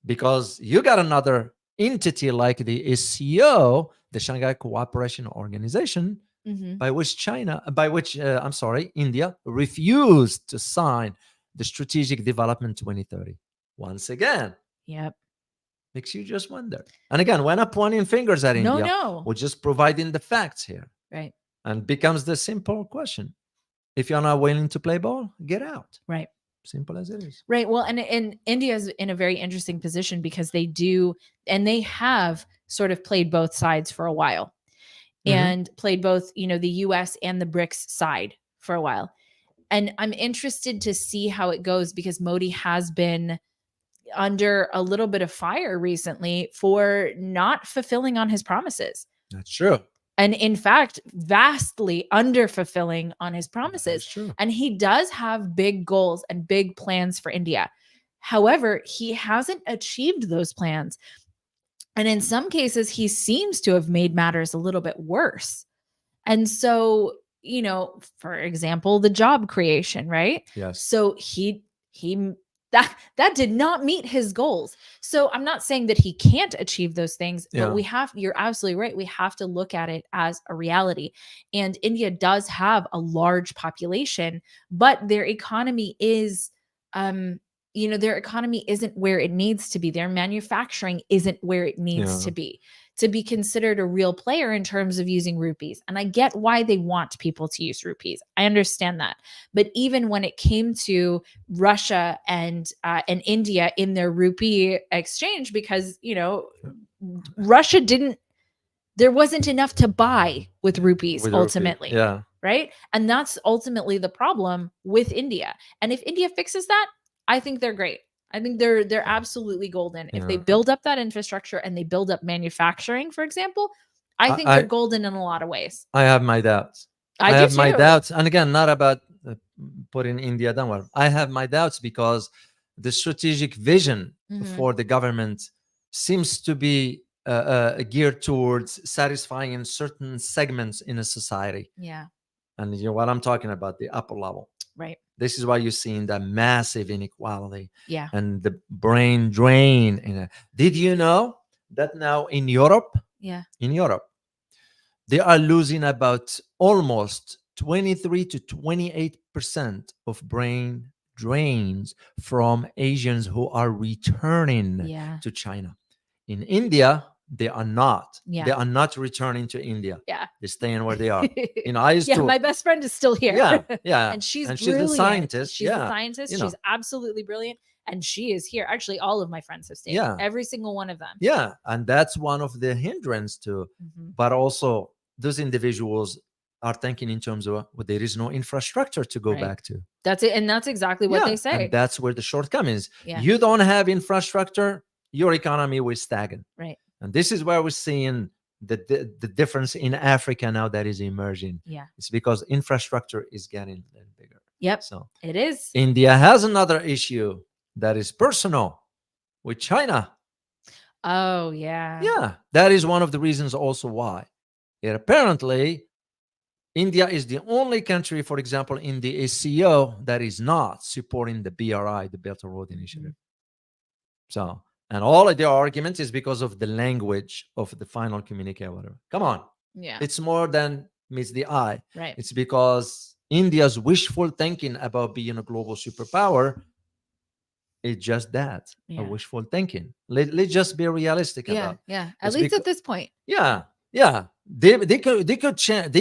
because you got another entity like the SCO, the Shanghai Cooperation Organization, Mm-hmm. by which India refused to sign the Strategic Development 2030. Once again, Yep. makes you just wonder. And again, we're not pointing fingers at No. India. No. We're just providing the facts here. Right. And becomes the simple question. If you're not willing to play ball, get out. Right. Simple as it is. Right. Well, and India is in a very interesting position because they do, and they have sort of played both sides for a while, and played both, the US and the BRICS side for a while. And I'm interested to see how it goes because Modi has been under a little bit of fire recently for not fulfilling on his promises. That's true. And in fact, vastly under fulfilling on his That's promises. true. And he does have big goals and big plans for India. However, he hasn't achieved those plans. And in some cases, he seems to have made matters a little bit worse. And so, for example, the job creation, right? Yes. So that did not meet his goals. So I'm not saying that he can't achieve those things, Yeah. but you're absolutely right. We have to look at it as a reality. And India does have a large population, but their economy is, their economy isn't where it needs to be. Their manufacturing isn't where it needs to be considered a real player in terms of using rupees. And I get why they want people to use rupees. I understand that. But even when it came to Russia and India in their rupee exchange, because, Russia there wasn't enough to buy with rupees ultimately. Yeah. Right. And that's ultimately the problem with India. And if India fixes that, I think they're great. I think they're absolutely golden. If they build up that infrastructure and they build up manufacturing, for example, I think they're golden in a lot of ways. I have my doubts. I do have too. my doubts. And again, not about putting India downward. I have my doubts because the strategic vision for the government seems to be geared towards satisfying certain segments in a society. Yeah. And what I'm talking about, the upper level. Right. This is why you're seeing that massive inequality. Yeah. And the brain drain. Did you know that now in Europe, they are losing about almost 23 to 28% of brain drains from Asians who are returning to China. In India, they are not. They are not returning to India. Yeah. They're staying where they are. I used to. My best friend is still here. Yeah. And she's the scientist. She's a scientist. She's absolutely brilliant. And she is here. Actually, all of my friends have stayed. Yeah. Every single one of them. Yeah. And that's one of the hindrance to, but also those individuals are thinking in terms of there is no infrastructure to go back to. That's it. And that's exactly what they say. And that's where the shortcomings. You don't have infrastructure, your economy will stagnate. Right. And this is where we're seeing the difference in Africa now that is emerging. Yeah. It's because infrastructure is getting a little bigger. Yep. So it is. India has another issue that is personal with China. Oh, yeah. Yeah. That is one of the reasons also why. Apparently, India is the only country, for example, in the SCO that is not supporting the BRI, the Belt and Road Initiative. So, and all of the argument is because of the language of the final communique, whatever. Come on. Yeah. It's more than meets the eye. Right. It's because India's wishful thinking about being a global superpower is just that, a wishful thinking. Let's just be realistic about it. Yeah. At least at this point. Yeah. They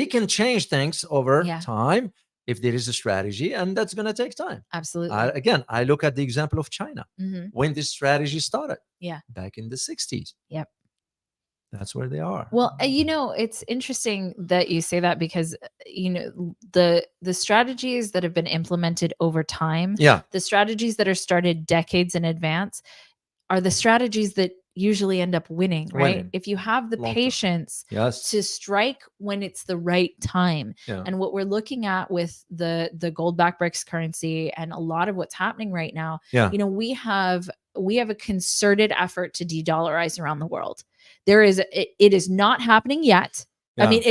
can change things over time if there is a strategy, and that's going to take time. Absolutely. I look at the example of China when this strategy started. Yeah. Back in the 60s. Yep. That's where they are. Well, it's interesting that you say that because, the strategies that have been implemented over time, the strategies that are started decades in advance are the strategies that usually end up winning, right? If you have the patience to strike when it's the right time. And what we're looking at with the gold-backed BRICS currency and a lot of what's happening right now, we have a concerted effort to de-dollarize around the world. It is not happening yet. I mean,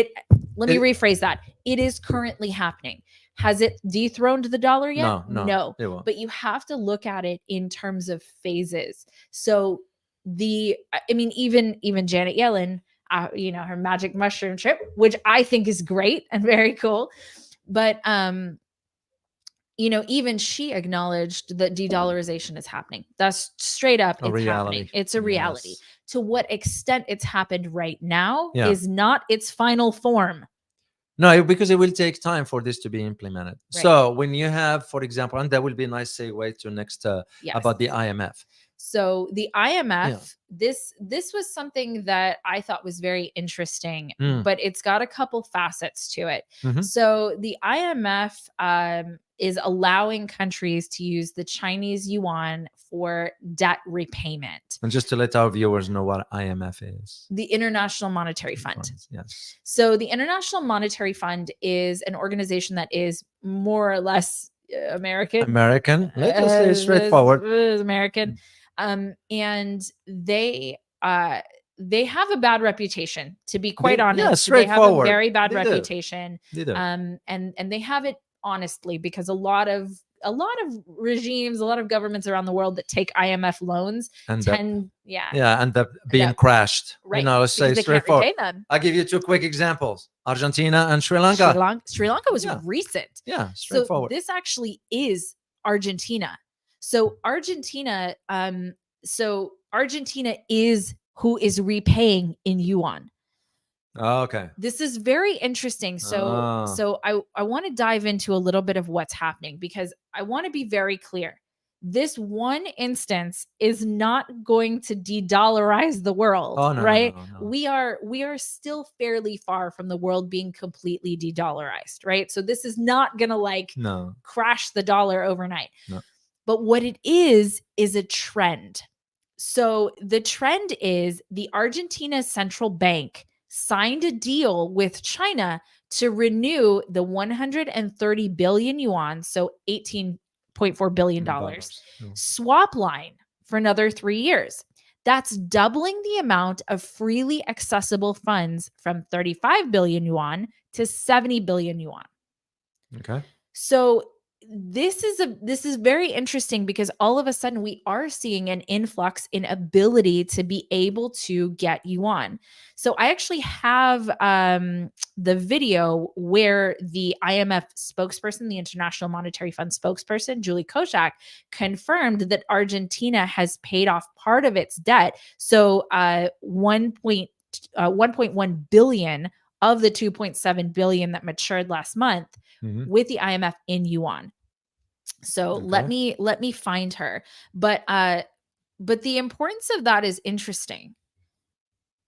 let me rephrase that. It is currently happening. Has it dethroned the dollar yet? No. But you have to look at it in terms of phases. So even Janet Yellen, her magic mushroom trip, which I think is great and very cool. But, even she acknowledged that de-dollarization is happening. That's straight up. It's happening. It's a reality. To what extent it's happened right now is not its final form. No, because it will take time for this to be implemented. Right. So when you have, for example, and that will be a nice segue to next about the IMF. So the IMF, this was something that I thought was very interesting, but it's got a couple facets to it. So the IMF is allowing countries to use the Chinese yuan for debt repayment. And just to let our viewers know what IMF is. The International Monetary Fund. Yes. So the International Monetary Fund is an organization that is more or less American. Let's just say straightforward. American. And they have a bad reputation, to be quite honest. They have a very bad reputation. And they have it honestly because a lot of regimes, a lot of governments around the world that take IMF loans and being crashed. Right. Let's say straightforward. I'll give you two quick examples: Argentina and Sri Lanka. Sri Lanka was recent. Yeah, straightforward. So this actually is Argentina. So Argentina, Argentina is who is repaying in yuan. Okay. This is very interesting. So I want to dive into a little bit of what's happening, because I want to be very clear. This one instance is not going to de-dollarize the world, Oh, no, right? no. We are still fairly far from the world being completely de-dollarized, right? So this is not going to No. crash the dollar overnight. No. But what it is a trend. So the trend is the Argentina Central Bank signed a deal with China to renew the 130 billion yuan, so $18.4 billion swap line for another 3 years. That's doubling the amount of freely accessible funds from 35 billion yuan to 70 billion yuan. Okay. So this is very interesting, because all of a sudden we are seeing an influx in ability to be able to get yuan. So I actually have the video where the IMF spokesperson, the International Monetary Fund spokesperson, Julie Koshak, confirmed that Argentina has paid off part of its debt. So 1.1 billion of the 2.7 billion that matured last month with the IMF in yuan. So let me find her. But the importance of that is interesting.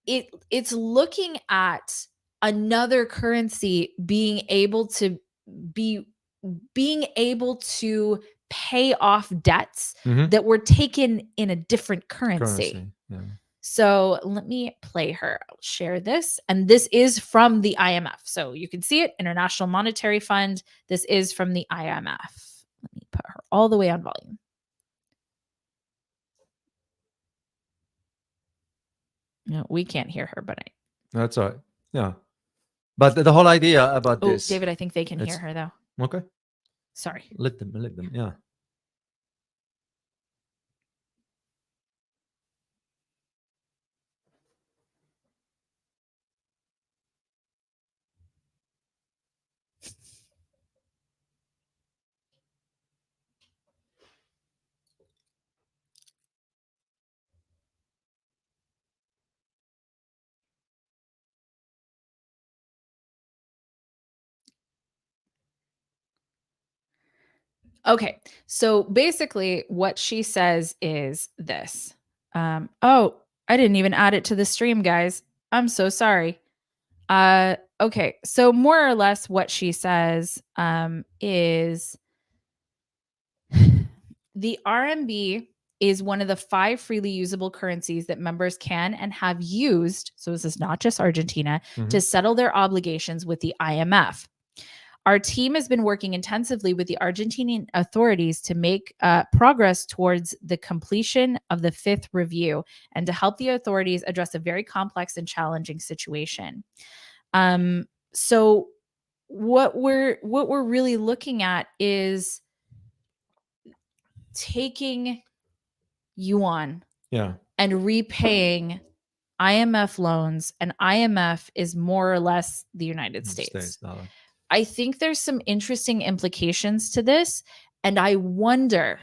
It's looking at another currency being able to pay off debts that were taken in a different currency. Yeah. So let me play her. I'll share this. And this is from the IMF. So you can see it, International Monetary Fund. This is from the IMF. Let me put her all the way on volume. No, we can't hear her, but that's all right. Yeah. But the whole idea about this. David, I think they can hear her though. Okay. Sorry. Let them. Yeah. Okay. So basically what she says is this. Oh, I didn't even add it to the stream, guys. I'm so sorry. Okay. So more or less what she says is the RMB is one of the 5 freely usable currencies that members can and have used. So this is not just Argentina, to settle their obligations with the IMF. Our team has been working intensively with the Argentinian authorities to make progress towards the completion of the 5th review and to help the authorities address a very complex and challenging situation. So what we're really looking at is taking yuan and repaying IMF loans, and IMF is more or less the United States. I think there's some interesting implications to this, and I wonder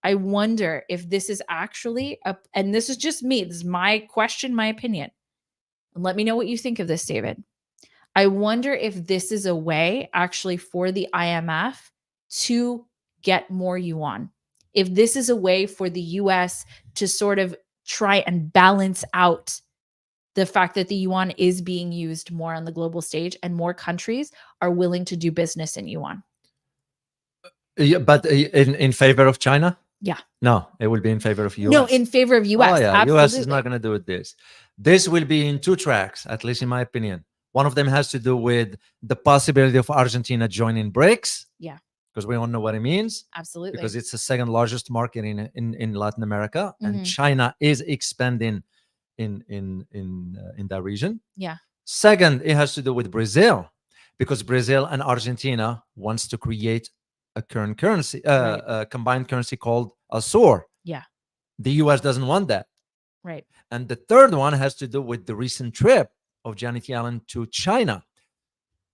if this is actually and this is just me, this is my question, my opinion. Let me know what you think of this, David. I wonder if this is a way actually for the IMF to get more yuan. If this is a way for the US to sort of try and balance out the fact that the yuan is being used more on the global stage and more countries are willing to do business in yuan. Yeah, but in favor of China? Yeah. No, it will be in favor of US. No, in favor of US. Oh, yeah. Absolutely. US is not going to do this. This will be in 2 tracks, at least in my opinion. One of them has to do with the possibility of Argentina joining BRICS. Yeah. Because we all know what it means. Absolutely. Because it's the 2nd largest market in Latin America, and China is expanding in that region. Yeah. Second, it has to do with Brazil, because Brazil and Argentina wants to create a current currency, a combined currency called a SOR. Yeah. The US doesn't want that. Right. And the third one has to do with the recent trip of Janet Yellen to China.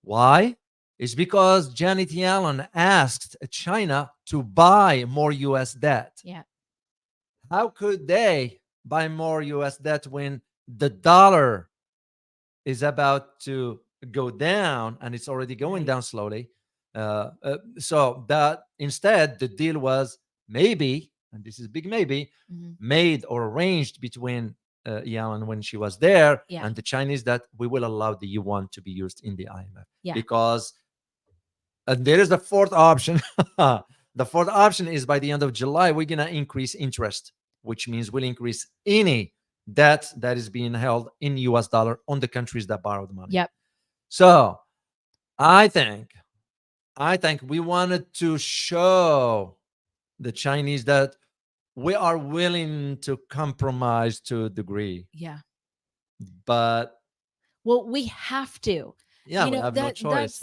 Why? is because Janet Yellen asked China to buy more US debt. Yeah. How could they buy more US debt when the dollar is about to go down, and it's already going down slowly? So that instead, the deal was maybe, and this is big maybe, made or arranged between Yellen when she was there and the Chinese, that we will allow the yuan to be used in the IMF. Because there is the fourth option. The fourth option is by the end of July, we're going to increase interest, which means we'll increase any debt that is being held in US dollar on the countries that borrowed money. Yep. So I think we wanted to show the Chinese that we are willing to compromise to a degree. Yeah. But well, we have to. Yeah, we have no choice.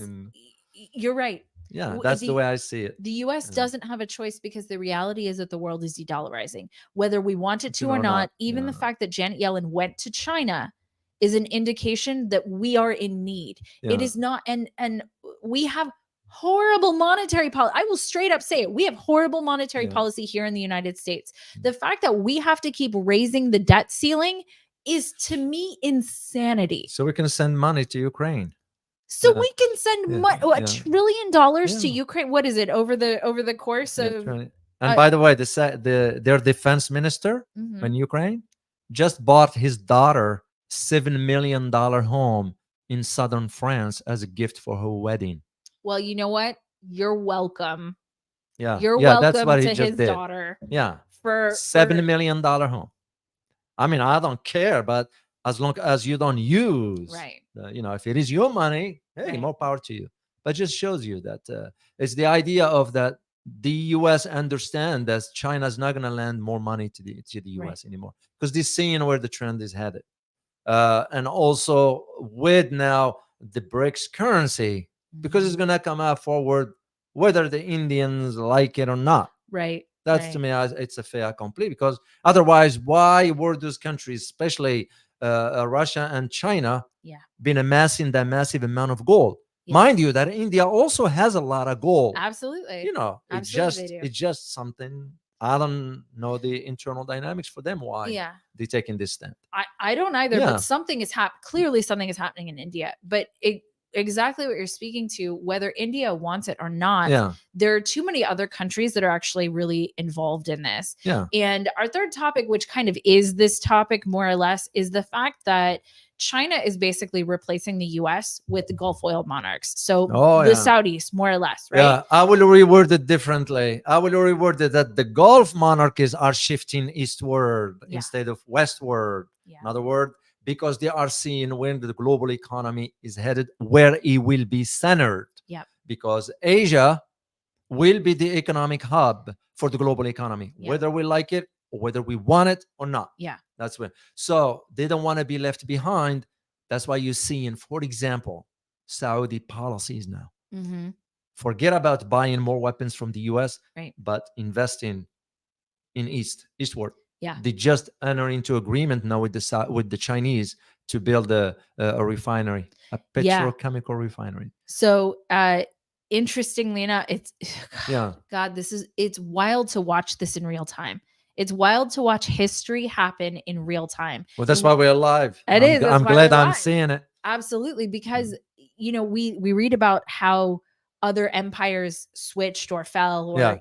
You're right. Yeah, that's the way I see it. The U.S. doesn't have a choice, because the reality is that the world is de-dollarizing, whether we want it to or not. Even the fact that Janet Yellen went to China is an indication that we are in need. It is not, and we have horrible monetary policy. I will straight up say it. We have horrible monetary policy here in the United States. The fact that we have to keep raising the debt ceiling is, to me, insanity. So we can send money to Ukraine. So we can send $1 trillion to Ukraine. What is it over the course of? And by the way, their defense minister in Ukraine just bought his daughter $7 million home in southern France as a gift for her wedding. Well, you know what? You're welcome. Yeah, you're welcome that's what to he just his did. daughter. Yeah, for $7 million home. I mean, I don't care, but as long as you don't use, right? If it is your money, hey, more power to you. But just shows you that it's the idea of that the U.S. understand that China's not going to lend more money to the U.S. anymore, because they're seeing where the trend is headed. And also with now the BRICS currency, because it's going to come out forward whether the Indians like it or not. Right. That's to me, it's a fait accompli, because otherwise, why were those countries, especially Russia and China, been amassing that massive amount of gold? Mind you, that India also has a lot of gold. Absolutely. It's just something. I don't know the internal dynamics for them, why they're taking this stand. I don't either, but something is clearly something is happening in India. But exactly what you're speaking to, whether India wants it or not, there are too many other countries that are actually really involved in this. And our third topic, which kind of is this topic more or less, is the fact that China is basically replacing the US with the Gulf oil monarchs. So the Saudis, more or less, right? Yeah, I will reword it differently. I will reword it that the Gulf monarchies are shifting eastward instead of westward. In other words, because they are seeing where the global economy is headed, where it will be centered. Because Asia will be the economic hub for the global economy, whether we like it or whether we want it or not. That's when. So they don't want to be left behind. That's why you're seeing, for example, Saudi policies now. Forget about buying more weapons from the US, but investing in eastward. They just enter into agreement now with the Chinese to build a refinery, a petrochemical refinery. So interestingly enough, it's God, it's wild to watch this in real time. It's wild to watch history happen in real time. Well, that's why we're alive. I'm glad I'm seeing it. Absolutely, because we read about how other empires switched or fell, or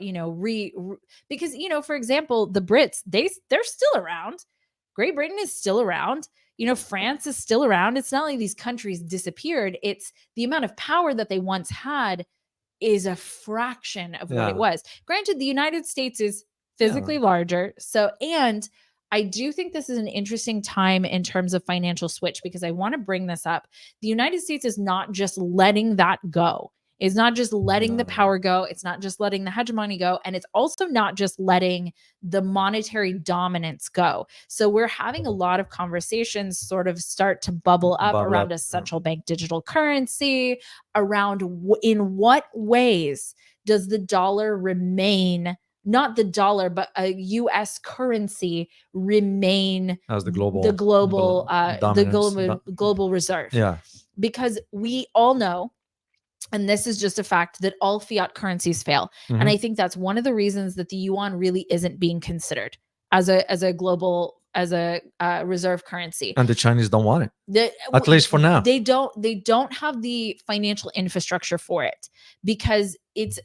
because for example, the Brits, they're still around. Great Britain is still around. France is still around. It's not like these countries disappeared. It's the amount of power that they once had is a fraction of what it was. Granted, the United States is physically larger. So, and I do think this is an interesting time in terms of financial switch, because I want to bring this up. The United States is not just letting that go. It's not just letting the power go. It's not just letting the hegemony go. And it's also not just letting the monetary dominance go. So we're having a lot of conversations sort of start to bubble up around a central bank digital currency, around in what ways does the dollar remain, not the dollar, but a U.S. currency remain as the global reserve. Because we all know And this is just a fact that all fiat currencies fail. And I think that's one of the reasons that the yuan really isn't being considered as a global, as a reserve currency. And the Chinese don't want it, The- at least for now. They don't have the financial infrastructure for it, because it's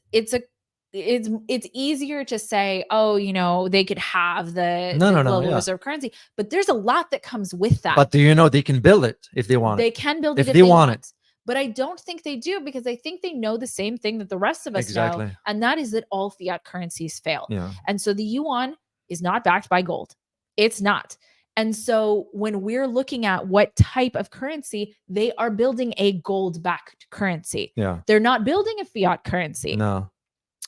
easier to say, oh, you know, they could have the global yeah. reserve currency, but there's a lot that comes with that. But do you know they can build it if they want They it? can build it If if they want it. But I don't think they do, because I think they know the same thing that the rest of us know, Exactly. and that is that all fiat currencies fail. Yeah. And so the yuan is not backed by gold. It's not. And so when we're looking at what type of currency, they are building a gold-backed currency. Yeah. They're not building a fiat currency. No.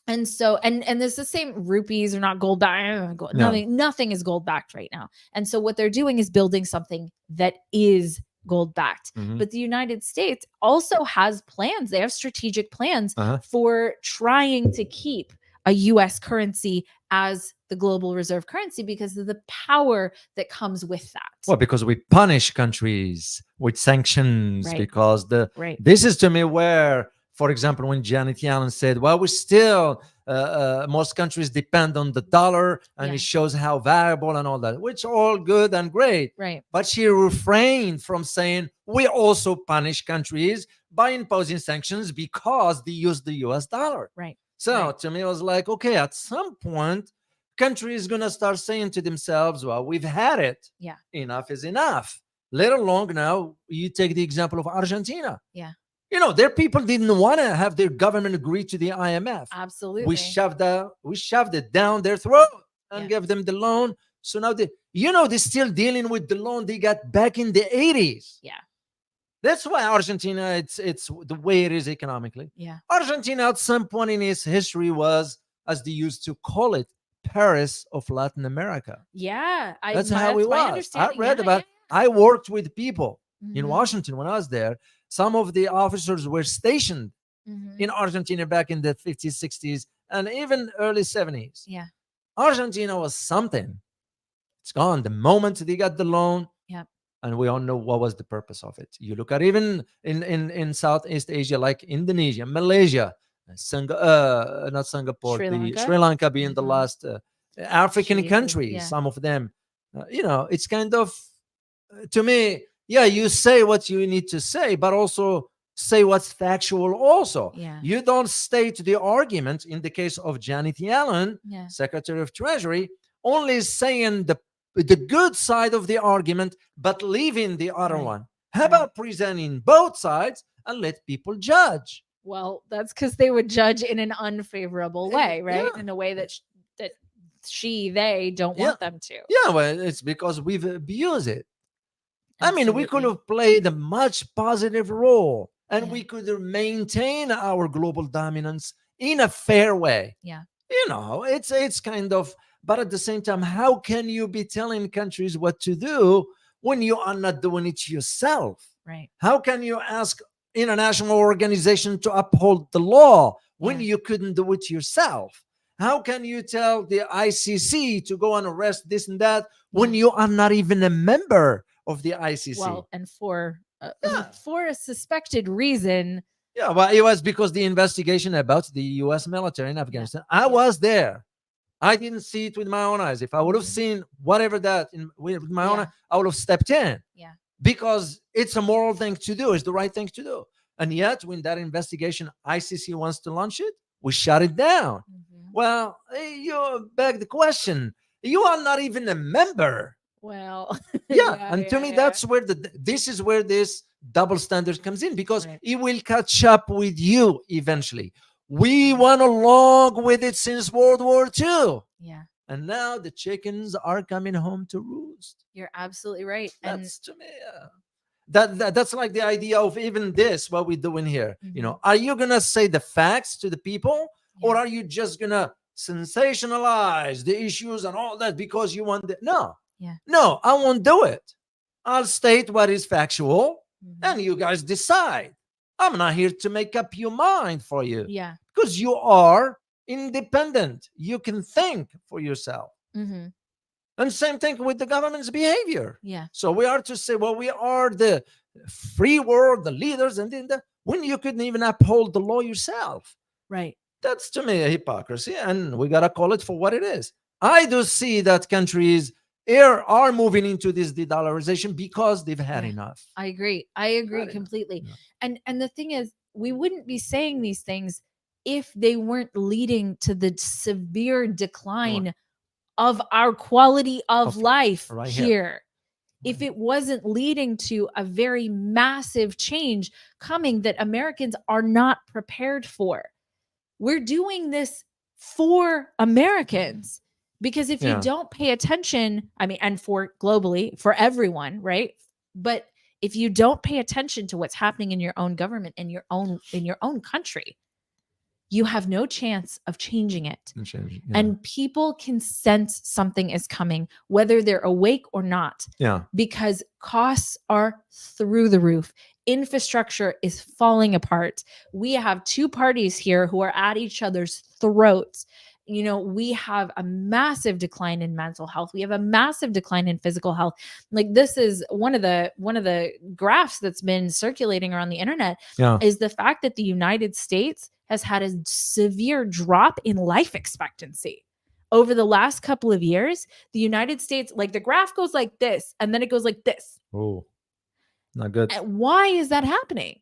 And so, and there's the same, rupees are not gold backed. No. Nothing is gold backed right now. And so what they're doing is building something that is gold backed. But the United States also has plans. They have strategic plans for trying to keep a US currency as the global reserve currency, because of the power that comes with that. Well, because we punish countries with sanctions, Right. because Right. this is to me where, for example, when Janet Yellen said, well, we still, most countries depend on the dollar, and Yeah. it shows how valuable and all that, which all good and great. Right. But she refrained from saying, we also punish countries by imposing sanctions because they use the US dollar. Right. So Right. to me, it was like, okay, at some point, countries going to start saying to themselves, well, we've had it. Yeah. Enough is enough. Let alone now, you take the example of Argentina. Yeah. You know, their people didn't want to have their government agree to the IMF. Absolutely. We shoved it down their throat and Yeah. gave them the loan. So now they're still dealing with the loan they got back in the 80s. Yeah. That's why Argentina, it's the way it is economically. Yeah. Argentina at some point in its history was, as they used to call it, Paris of Latin America. Yeah. That's how it my was. I understanding. read Yeah, about. I worked with people in Mhm. Washington when I was there. Some of the officers were stationed Mhm. in Argentina back in the 50s, 60s, and even early 70s. Yeah. Argentina was something. It's gone the moment they got the loan. Yep. And we all know what was the purpose of it. You look at even in Southeast Asia, like Indonesia, Malaysia, not Singapore, Sri Lanka being the Mhm. last African Chief, countries. yeah. Some of them, it's kind of, to me, yeah, you say what you need to say, but also say what's factual also. Yeah. You don't state the argument in the case of Janet Yellen, Yeah. Secretary of Treasury, only saying the good side of the argument, but leaving the other Right. one. How Right. about presenting both sides and let people judge? Well, that's because they would judge in an unfavorable way, right? Yeah. In a way that they don't Yeah. want them to. Yeah, well, it's because we've abused it. I mean, we could Absolutely. have played a much positive role, and Yeah. we could maintain our global dominance in a fair way. Yeah. It's kind of, but at the same time, how can you be telling countries what to do when you are not doing it yourself? Right. How can you ask international organization to uphold the law when Yeah. you couldn't do it yourself? How can you tell the ICC to go and arrest this and that when you are not even a member of the ICC? Well, and for Yeah. for a suspected reason. Yeah, well, it was because the investigation about the U.S. military in Afghanistan. I was there. I didn't see it with my own eyes. If I would have seen whatever that with my own Yeah. eyes, I would have stepped in. Yeah. Because it's a moral thing to do. It's the right thing to do. And yet, when that investigation, ICC wants to launch it, we shut it down. Mhm. Well, you beg the question. You are not even a member. Well, Yeah, and to me, that's where this is where this double standard comes in, because Right. it will catch up with you eventually. We went along with it since World War II, Yeah, and now the chickens are coming home to roost. you're absolutely right. And That's to me, that's like the idea of even this, what we're doing here. Mhm. Are you gonna say the facts to the people, or Yeah. are you just gonna sensationalize the issues and all that because you want no? Yeah. No, I won't do it. I'll state what is factual, Mhm. and you guys decide. I'm not here to make up your mind for you, Yeah. because you are independent. You can think for yourself. Mm-hmm. And same thing with the government's behavior. Yeah. So we are to say, well, we are the free world, the leaders, and then when you couldn't even uphold the law yourself. Right. That's to me a hypocrisy, and we gotta call it for what it is. I do see that countries are moving into this de-dollarization because they've had enough. I agree. I agree Had completely. enough. And the thing is, we wouldn't be saying these things if they weren't leading to the severe decline of our quality of life right here. If it wasn't leading to a very massive change coming that Americans are not prepared for. We're doing this for Americans, because if you don't pay attention, I mean, and for globally, for everyone, right? But if you don't pay attention to what's happening in your own government and in your own country, you have no chance of changing it. And people can sense something is coming, whether they're awake or not. Yeah. Because costs are through the roof. Infrastructure is falling apart. We have two parties here who are at each other's throats. You know, we have a massive decline in mental health. We have a massive decline in physical health. Like, this is one of the graphs that's been circulating around the internet, is the fact that the United States has had a severe drop in life expectancy over the last couple of years. The United States, like, the graph goes like this, and then it goes like this. Oh, not good. And why is that happening?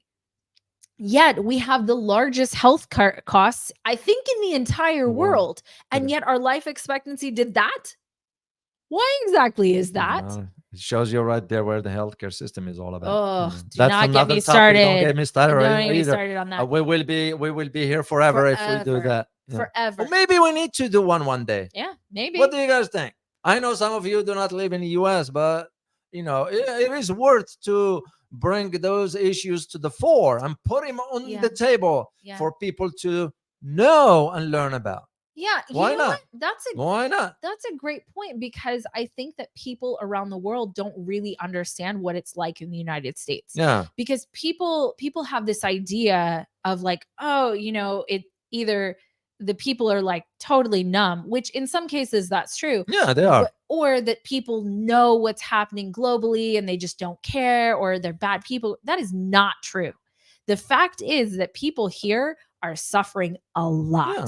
Yet we have the largest health costs, I think, in the entire world. And yet our life expectancy did that. Why exactly is that? It shows you right there where the healthcare system is all about. Oh, do that's not get me topic. started. Don't get me started. Don't Right get me started on that. We will be here forever if we do that. Forever. Well, maybe we need to do one day. Yeah, maybe. What do you guys think? I know some of you do not live in the US, but you know, it is worth to bring those issues to the fore and put them on the table for people to know and learn about. Yeah. Why not? Why not? That's a great point, because I think that people around the world don't really understand what it's like in the United States. Yeah. Because people have this idea of like, oh, you know, it either the people are like totally numb, which in some cases that's true. Yeah, they are. Or that people know what's happening globally and they just don't care, or they're bad people. That is not true. The fact is that people here are suffering a lot. Yeah.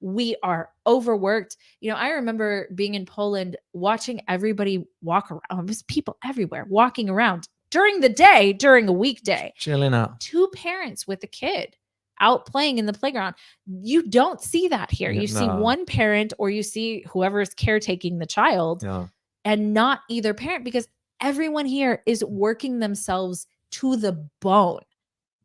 We are overworked. You know, I remember being in Poland, watching everybody walk around. There's people everywhere walking around during the day, during a weekday. Chilling out. Two parents with a kid out playing in the playground. You don't see that here. You see one parent, or you see whoever is caretaking the child, and not either parent, because everyone here is working themselves to the bone,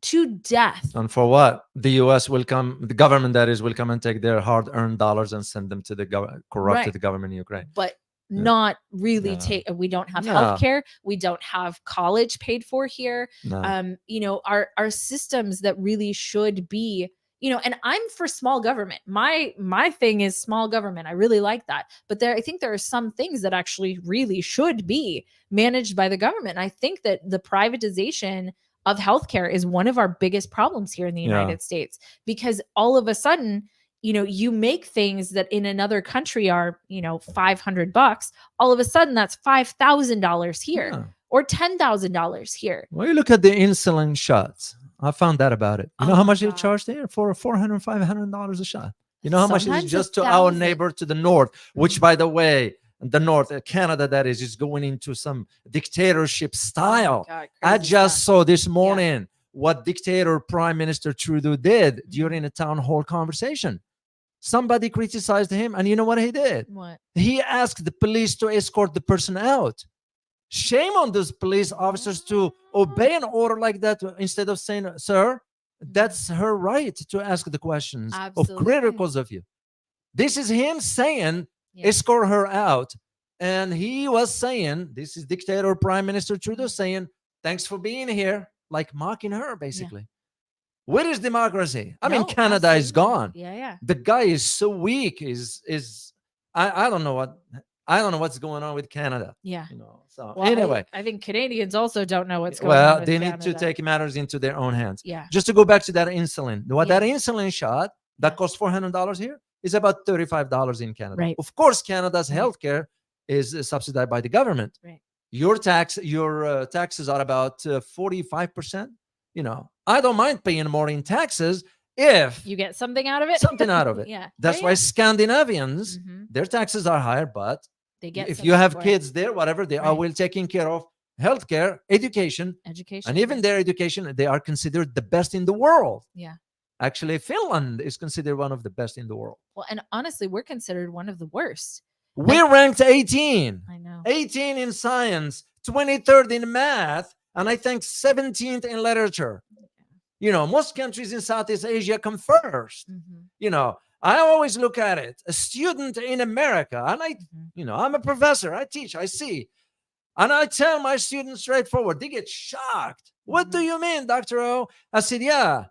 to death. And for what? The US will come, the government that is, will come and take their hard-earned dollars and send them to the corrupted government in Ukraine. But not really we don't have healthcare. We don't have college paid for here. You know, our systems that really should be, you know, and I'm for small government. My thing is small government. I really like that. But I think there are some things that actually really should be managed by the government. I think that the privatization of healthcare is one of our biggest problems here in the United States, because all of a sudden, you know, you make things that in another country are, you know, $500. All of a sudden, that's $5,000 here, or $10,000 here. Well, you look at the insulin shots. I found out about it. You know how much they charge there for $400, $500 a shot. You know how much it is just to our neighbor to the north, which, by the way, the north, Canada, that is going into some dictatorship style. Oh God, I just saw this morning what dictator Prime Minister Trudeau did during a town hall conversation. Somebody criticized him, and you know what he did? What? He asked the police to escort the person out. Shame on those police officers to obey an order like that instead of saying, sir, that's her right to ask the questions of criticals of you. This is him saying, escort her out. And he was saying, this is dictator Prime Minister Trudeau saying, thanks for being here, like mocking her, basically. Where is democracy? I mean, Canada is gone. The guy is so weak. I don't know what's going on with Canada. You know. So well, anyway, I think Canadians also don't know what's going on. Well, with they Canada. need to take matters into their own hands. Yeah. Just to go back to that insulin. That insulin shot that costs $400 here is about $35 in Canada. Right. Of course, Canada's healthcare is subsidized by the government. Right. Your taxes are about 45%. I don't mind paying more in taxes if You get something out of it. something out of it. Yeah. That's Yeah, why yeah. Scandinavians, Mhm. their taxes are higher, but They get if you something have for it. kids there, whatever, they are Right. well taken care of. Healthcare, education, Education. and even their education, they are considered the best in the world. Yeah. Actually, Finland is considered one of the best in the world. Well, and honestly, we're considered one of the worst. We're ranked 18. I know. 18 in science, 23rd in math, and I think 17th in literature. Most countries in Southeast Asia come first. Mhm. I always look at it. A student in America, and Mhm. I'm a professor, I teach, I see. And I tell my students straightforward, they get shocked. What do Mhm. you mean, Dr. O? I said, yeah,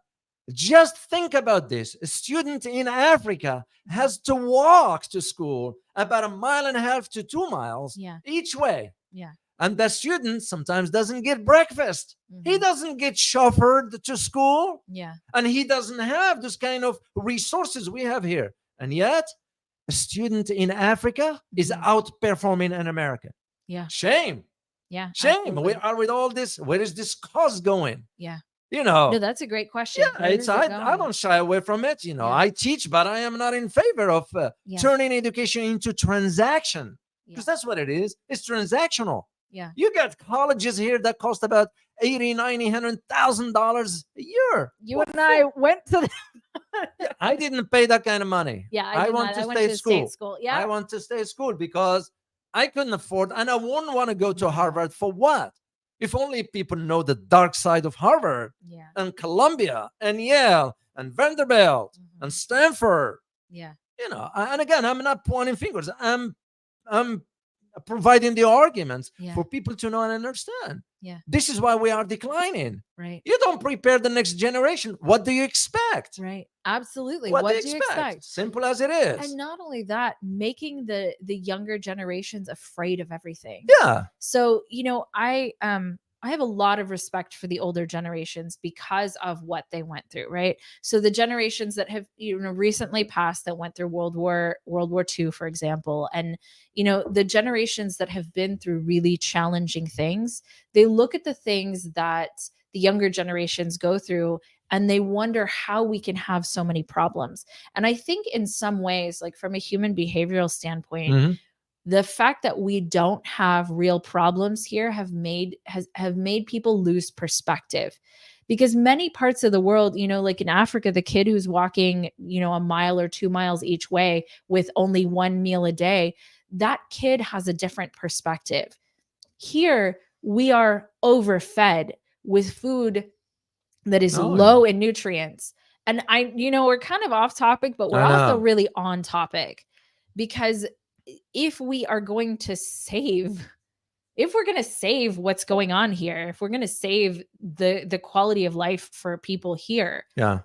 just think about this. A student in Africa has to walk to school about 1.5 to 2 miles Yeah. each way. Yeah. And the student sometimes doesn't get breakfast. He Mhm. doesn't get chauffeured to school. Yeah. And he doesn't have this kind of resources we have here. And yet, a student in Africa is Mhm. outperforming in America. Yeah. Shame. Yeah. Shame. Absolutely. We are with all this. Where is this cost going? Yeah. You know. No, that's a great question. Yeah, Where it's is it I going? don't shy away from it. Yeah. I teach, but I am not in favor of Yeah. turning education into transaction, Yeah. because that's what it is. It's transactional. Yeah. You got colleges here that cost about $80, $90, $100,000 a year. You and I went to the Yeah, I didn't pay that kind of money. Yeah, I did want not. to I went stay to at state school. school. Yeah. I want to stay at school because I couldn't afford, and I wouldn't want to go to Yeah. Harvard for what? If only people know the dark side of Harvard Yeah. and Columbia and Yale and Vanderbilt Mhm. and Stanford. Yeah. And again, I'm not pointing fingers. I'm providing the arguments Yeah. for people to know and understand. Yeah. This is why we are declining. Right. You don't prepare the next generation. What do you expect? Right. Absolutely. What What do do you you expect? expect? Simple as it is. And not only that, making the younger generations afraid of everything. Yeah. So, I have a lot of respect for the older generations because of what they went through, right? So the generations that have recently passed that went through World War II, for example, and the generations that have been through really challenging things, they look at the things that the younger generations go through and they wonder how we can have so many problems. And I think in some ways, like from a human behavioral standpoint, Mhm. the fact that we don't have real problems here have made people lose perspective, because many parts of the world, like in Africa, the kid who's walking, a mile or 2 miles each way with only one meal a day, that kid has a different perspective. Here, we are overfed with food that is Oh, low in nutrients. And we're kind of off topic, but we're I also know. really on topic, because if we are going to save what's going on here, if we're going to save the quality of life for people here, Yeah.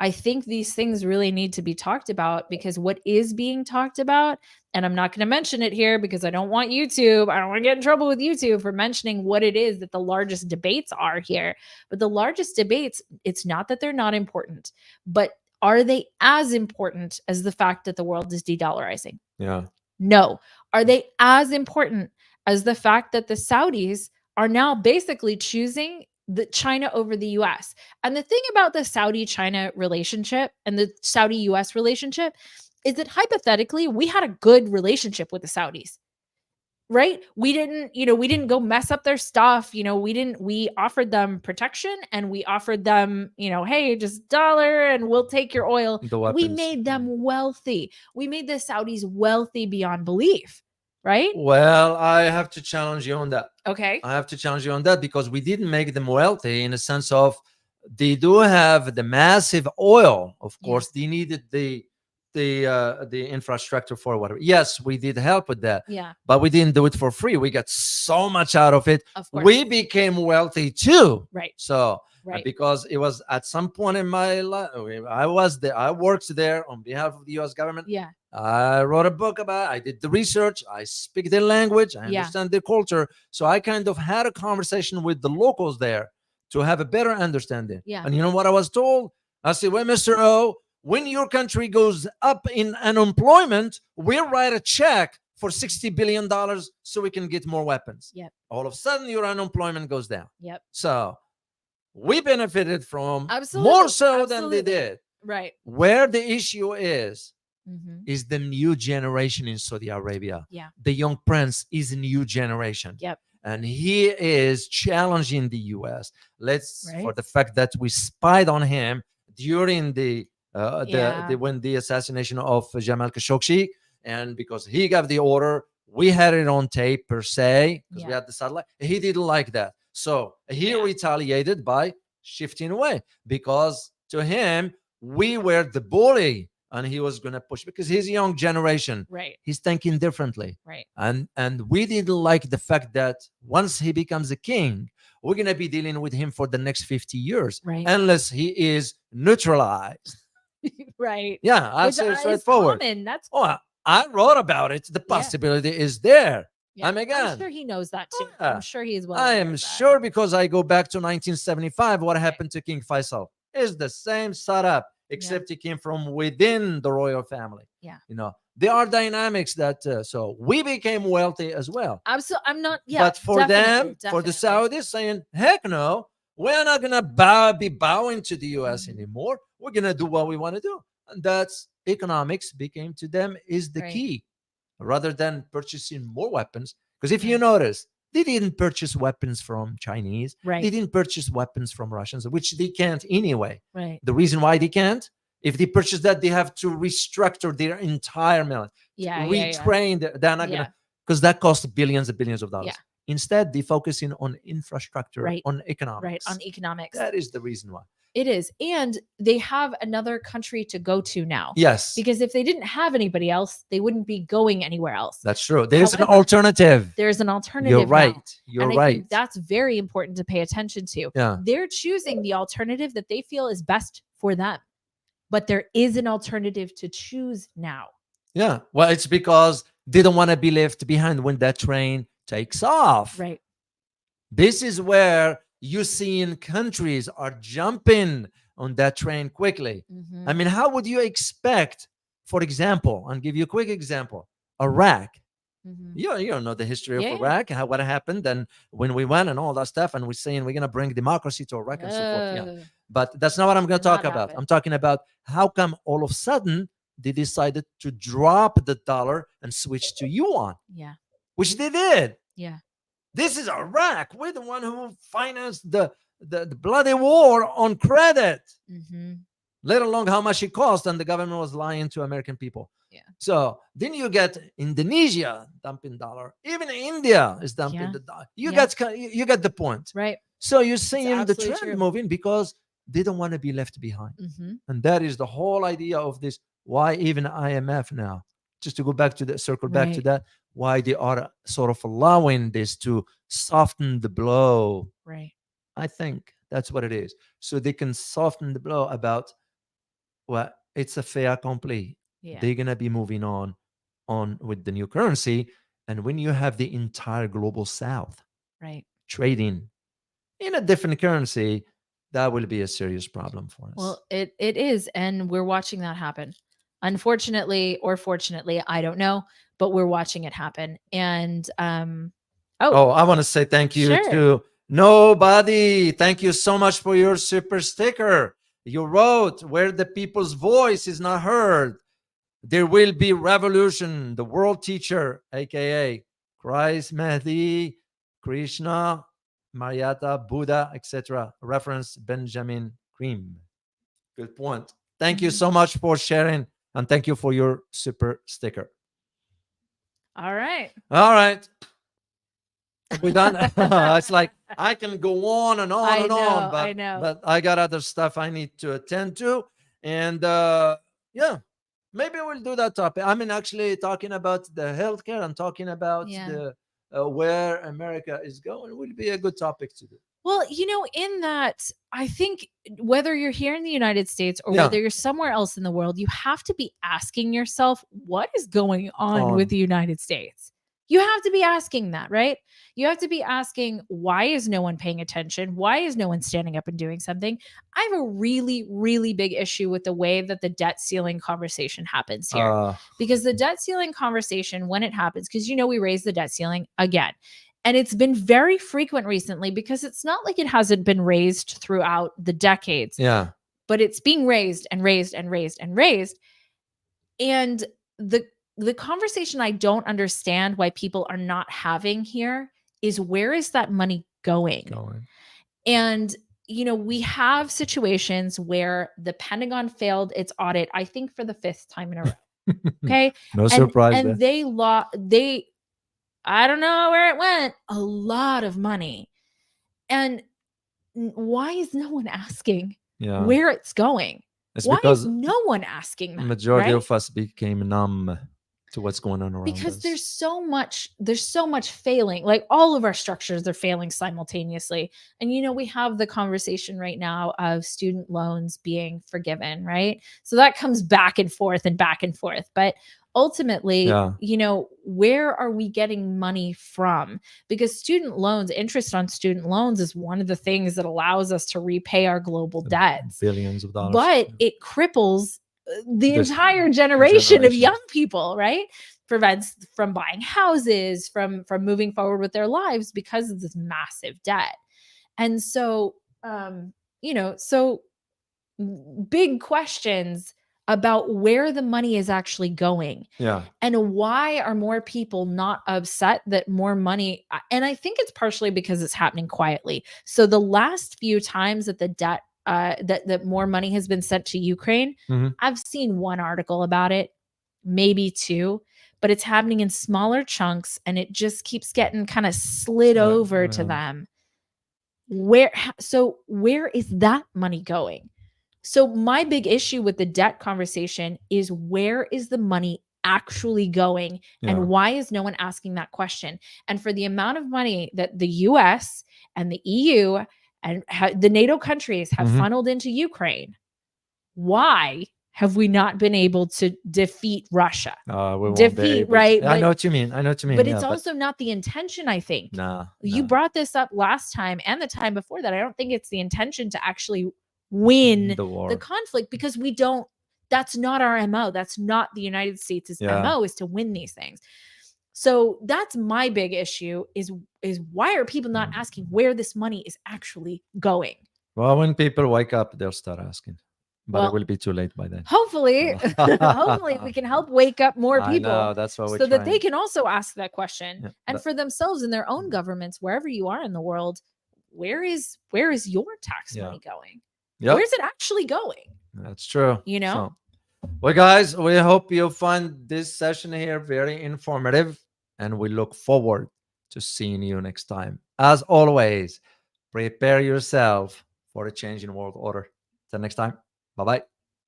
I think these things really need to be talked about, because what is being talked about, and I'm not going to mention it here because I don't want to get in trouble with YouTube for mentioning what it is that the largest debates are here. But the largest debates, it's not that they're not important, but are they as important as the fact that the world is de-dollarizing? Yeah. No. Are they as important as the fact that the Saudis are now basically choosing the China over the US? And the thing about the Saudi-China relationship and the Saudi-US relationship is that hypothetically, we had a good relationship with the Saudis. Right? We didn't go mess up their stuff. We offered them protection, and we offered them, hey, just dollar and we'll take your oil. The We weapons. made them wealthy. We made the Saudis wealthy beyond belief. Right? Well, I have to challenge you on that. Okay. I have to challenge you on that, because we didn't make them wealthy in the sense of they do have the massive oil. Of Yeah. course, they needed the infrastructure for whatever. Yes, we did help with that, Yeah. but we didn't do it for free. We got so much out of it. Of course. We became wealthy too. Right. So Right. because it was at some point in my life, I was there. I worked there on behalf of the U.S. government. Yeah. I wrote a book about it. I did the research. I speak their language. I Yeah. understand their culture. So I kind of had a conversation with the locals there to have a better understanding. Yeah. And you know what I was told? I said, well, Mr. O, when your country goes up in unemployment, we'll write a check for $60 billion so we can get more weapons. Yep. All of a sudden, your unemployment goes down. Yep. So we benefited from Absolutely. more so than Absolutely. they did. Right. Where the issue is Mm-hmm. the new generation in Saudi Arabia. Yeah. The young prince is a new generation. Yep. And he is challenging the US. Right. For the fact that we spied on him during the Yeah. when the assassination of Jamal Khashoggi, and because he gave the order, we had it on tape per se, because we Yeah. had the satellite. He didn't like that. So he Yeah. retaliated by shifting away, because to him, we were the bully and he was going to push, because he's a young generation. Right. He's thinking differently. Right. And we didn't like the fact that once he becomes a king, we're going to be dealing with him for the next 50 years, Right. unless he is neutralized. Right. Yeah, I'll Which say it is straightforward. common. That's Oh, I wrote about it. The Yeah. possibility is there. yeah. I'm again. sure he knows that too. Yeah. I'm sure he's well. I aware am of that. sure, because I go back to 1975. What happened to King Faisal is the same setup, except he came from within the royal family. Yeah. There are dynamics that so we became wealthy as well. Absolutely. I'm not. Yeah. But for them, definitely, for the definitely. Saudis, saying, heck no, we're not going to be bowing to the US Mhm. anymore. We're going to do what we want to do. And that's economics became to them is the Right. key, rather than purchasing more weapons. Because if you Yeah. notice, they didn't purchase weapons from Chinese. Right. They didn't purchase weapons from Russians, which they can't anyway. Right. The reason why they can't, if they purchase that, they have to restructure their entire military, Yeah. retrain. They're not Yeah. gonna, because that costs billions and billions of dollars. Yeah. Instead, they're focusing on infrastructure, Right. on economics. Right. On economics. That is the reason why. It is. And they have another country to go to now. Yes, Because if they didn't have anybody else, they wouldn't be going anywhere else. that's true. There's an However, alternative. There's an alternative. You're now. right. You're And I right. think that's very important to pay attention to. Yeah. They're choosing the alternative that they feel is best for them. But there is an alternative to choose now. Yeah. Well, it's because they don't want to be left behind when that train takes off. Right. This is where you see in countries are jumping on that train quickly. Mhm. I mean, how would you expect, for example, I'll give you a quick example, Iraq. Mhm. You know the history of Yeah. Iraq, what happened, and when we went and all that stuff, and we're saying we're going to bring democracy to Iraq and so forth. Yeah. Ugh. But that's not what I'm going to Did talk not about. happen. I'm talking about how come all of a sudden they decided to drop the dollar and switch to yuan, Yeah. which they did. Yeah. This is Iraq. We're the one who financed the bloody war on credit, Mm-hmm. let alone how much it cost, and the government was lying to American people. Yeah. So then you get Indonesia dumping dollar. Even India is dumping Yeah. the dollar. You Yeah. get the point. Right. So you're seeing the absolutely trend true. moving because they don't want to be left behind. Mm-hmm. And that is the whole idea of this. Why even IMF now? Just to go back to that, circle back to Right. that. Why they are sort of allowing this to soften the blow. Right. I think that's what it is. So they can soften the blow about, well, it's a fait accompli. Yeah. They're gonna be moving on with the new currency. And when you have the entire global south Right. trading in a different currency, that will be a serious problem for us. Well, it is, and we're watching that happen. Unfortunately or fortunately, I don't know, but we're watching it happen. And oh, I want to say thank you Sure. to Nobody. Thank you so much for your super sticker. You wrote, where the people's voice is not heard, there will be revolution. The world teacher, aka Christ, Mahdi, Krishna, Marietta, Buddha, etc. Reference Benjamin Cream. Good point. Thank you so much for sharing, and thank you for your super sticker. all right. All right. We done. It's like I can go on and on I and know, on, but I know. but I got other stuff I need to attend to, and yeah, maybe we'll do that topic. I mean, actually talking about the healthcare and talking about Yeah. the where America is going will be a good topic to do. Well, in that, I think whether you're here in the United States or Yeah. whether you're somewhere else in the world, you have to be asking yourself, what is going on On. with the United States? You have to be asking that, right? You have to be asking, why is no one paying attention? Why is no one standing up and doing something? I have a really, really big issue with the way that the debt ceiling conversation happens here. Because the debt ceiling conversation, when it happens, because we raised the debt ceiling again. And it's been very frequent recently because it's not like it hasn't been raised throughout the decades. Yeah. But it's being raised and raised and raised and raised. And the conversation I don't understand why people are not having here is, where is that money going? And we have situations where the Pentagon failed its audit, I think for the 5th time in a row. Okay. No surprise. And they I don't know where it went, a lot of money. And why is no one asking where it's going? It's Why because is no one asking that? the majority right? of us became numb to what's going on around Because us. there's so much failing. Like, all of our structures are failing simultaneously. And we have the conversation right now of student loans being forgiven, right? So that comes back and forth and back and forth. But ultimately, where are we getting money from? Because student loans, interest on student loans, is one of the things that allows us to repay our global debts. Billions of dollars. But it cripples the entire generation of young people, right? Prevents from buying houses, from moving forward with their lives because of this massive debt. And so, so big questions about where the money is actually going. Yeah. And why are more people not upset that more money? And I think it's partially because it's happening quietly. So the last few times that the debt, that more money has been sent to Ukraine, I've seen one article about it, maybe two, but it's happening in smaller chunks, and it just keeps getting kind of slid over to them. Where is that money going? So my big issue with the debt conversation is, where is the money actually going? And why is no one asking that question? And for the amount of money that the US and the EU and the NATO countries have funneled into Ukraine, why have we not been able to defeat Russia? Right? I know what you mean. But it's also not the intention, I think. You brought this up last time and the time before that. I don't think it's the intention to actually win the conflict, because that's not our MO. That's not the United States' MO, is to win these things. So that's my big issue, is why are people not asking where this money is actually going? Well, when people wake up, they'll start asking. But it will be too late by then. Hopefully, hopefully we can help wake up more people. I know, that's what we're so trying. that they can also ask that question. And for themselves in their own governments, wherever you are in the world, where is your tax money going? Where's it actually going? That's true. So, well, guys, we hope you find this session here very informative, and we look forward to seeing you next time. As always, prepare yourself for a change in world order. Till next time. Bye-bye.